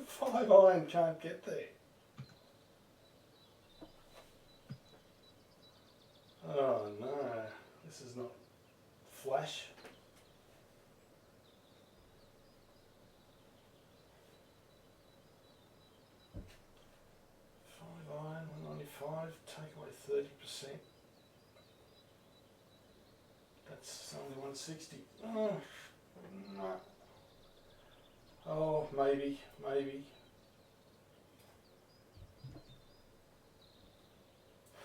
5 iron can't get there. Oh no, this is not flash. Iron 195, take away 30%. That's only 160. Oh, no. Oh, maybe.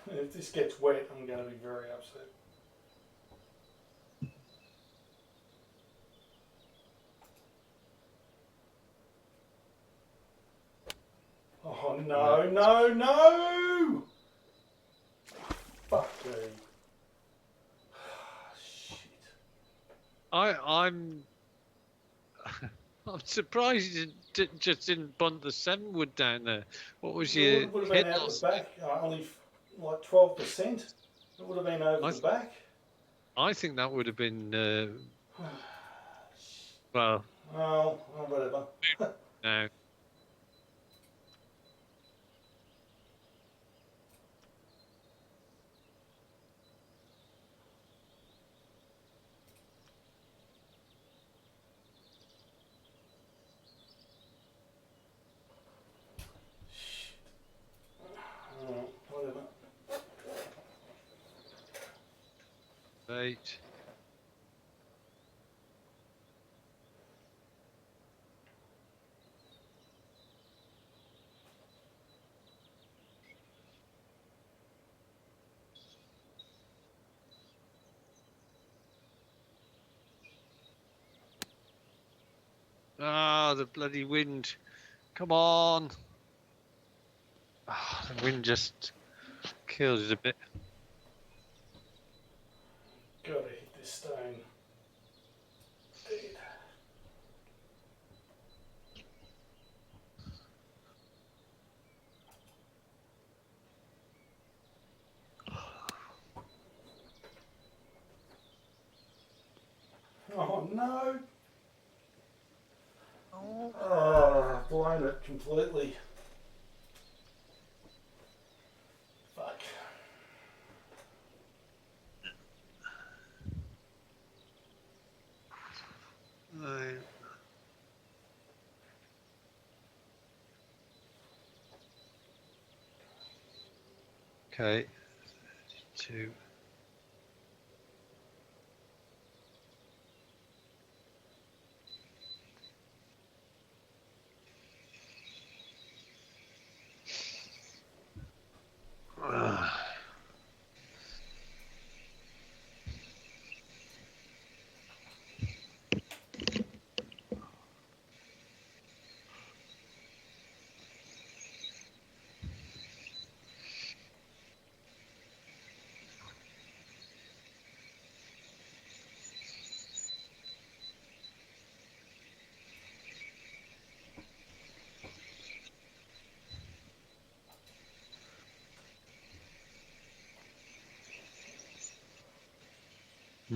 If this gets wet, I'm going to be very upset. Oh, no! Fuck me. Shit. I'm surprised you just didn't bunt the 7-wood down there. What was your It would have been out the back, only like 12%. It would have been over the back. I think that would have been, well... Oh, whatever. No. 8. Ah, the bloody wind. Come on. Ah, the wind just kills it a bit. Gotta hit this stone. Dead. Oh no! Oh, blown it completely. Fuck. No. Okay. 2.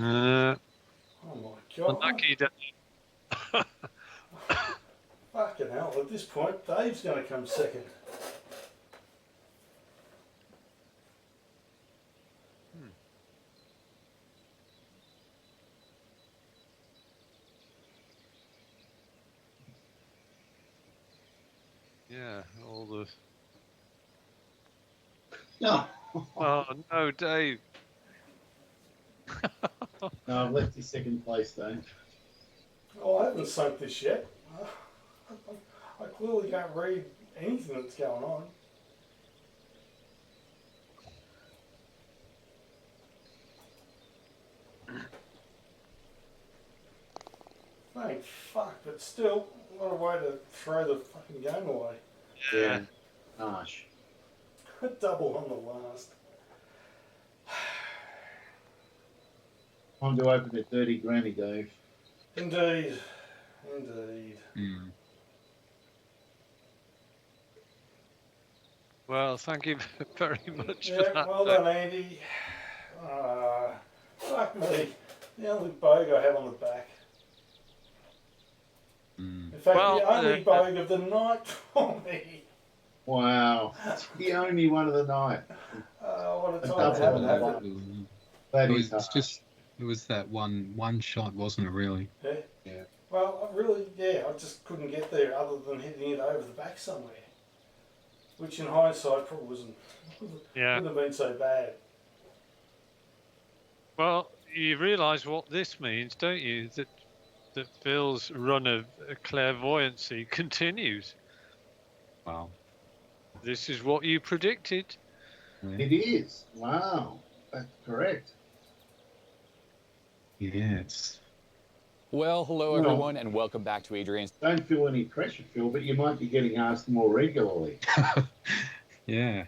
Ah. Oh my god. Unlucky. Fucking hell, at this point, Dave's going to come second. Yeah, all the. No. Oh no, Dave. No, I've left you second place though. Oh, I haven't sunk this yet. I clearly can't read anything that's going on. Thank fuck, but still, what a way to throw the fucking game away. Yeah. Harsh. A double on the last. Time to open a dirty granny, Dave. Indeed. Indeed. Mm. Well, thank you very much for Yeah, that. well done, Andy. Fuck me. The only bogue I have on the back. Mm. In fact, Well, the only bogue of the night for me. Wow. It's the only one of the night. What a A time to double have on it, the have line. it. That It is was harsh. just it was that one shot, wasn't it? Really? Yeah. Yeah. Well, I just couldn't get there other than hitting it over the back somewhere. Which in hindsight probably wouldn't have been so bad. Well, you realise what this means, don't you? That Phil's run of clairvoyancy continues. Wow. This is what you predicted. It is. Wow. That's correct. Yes. Well, hello Well, everyone, and welcome back to Adrian's. Don't feel any pressure, Phil, but you might be getting asked more regularly. Yeah.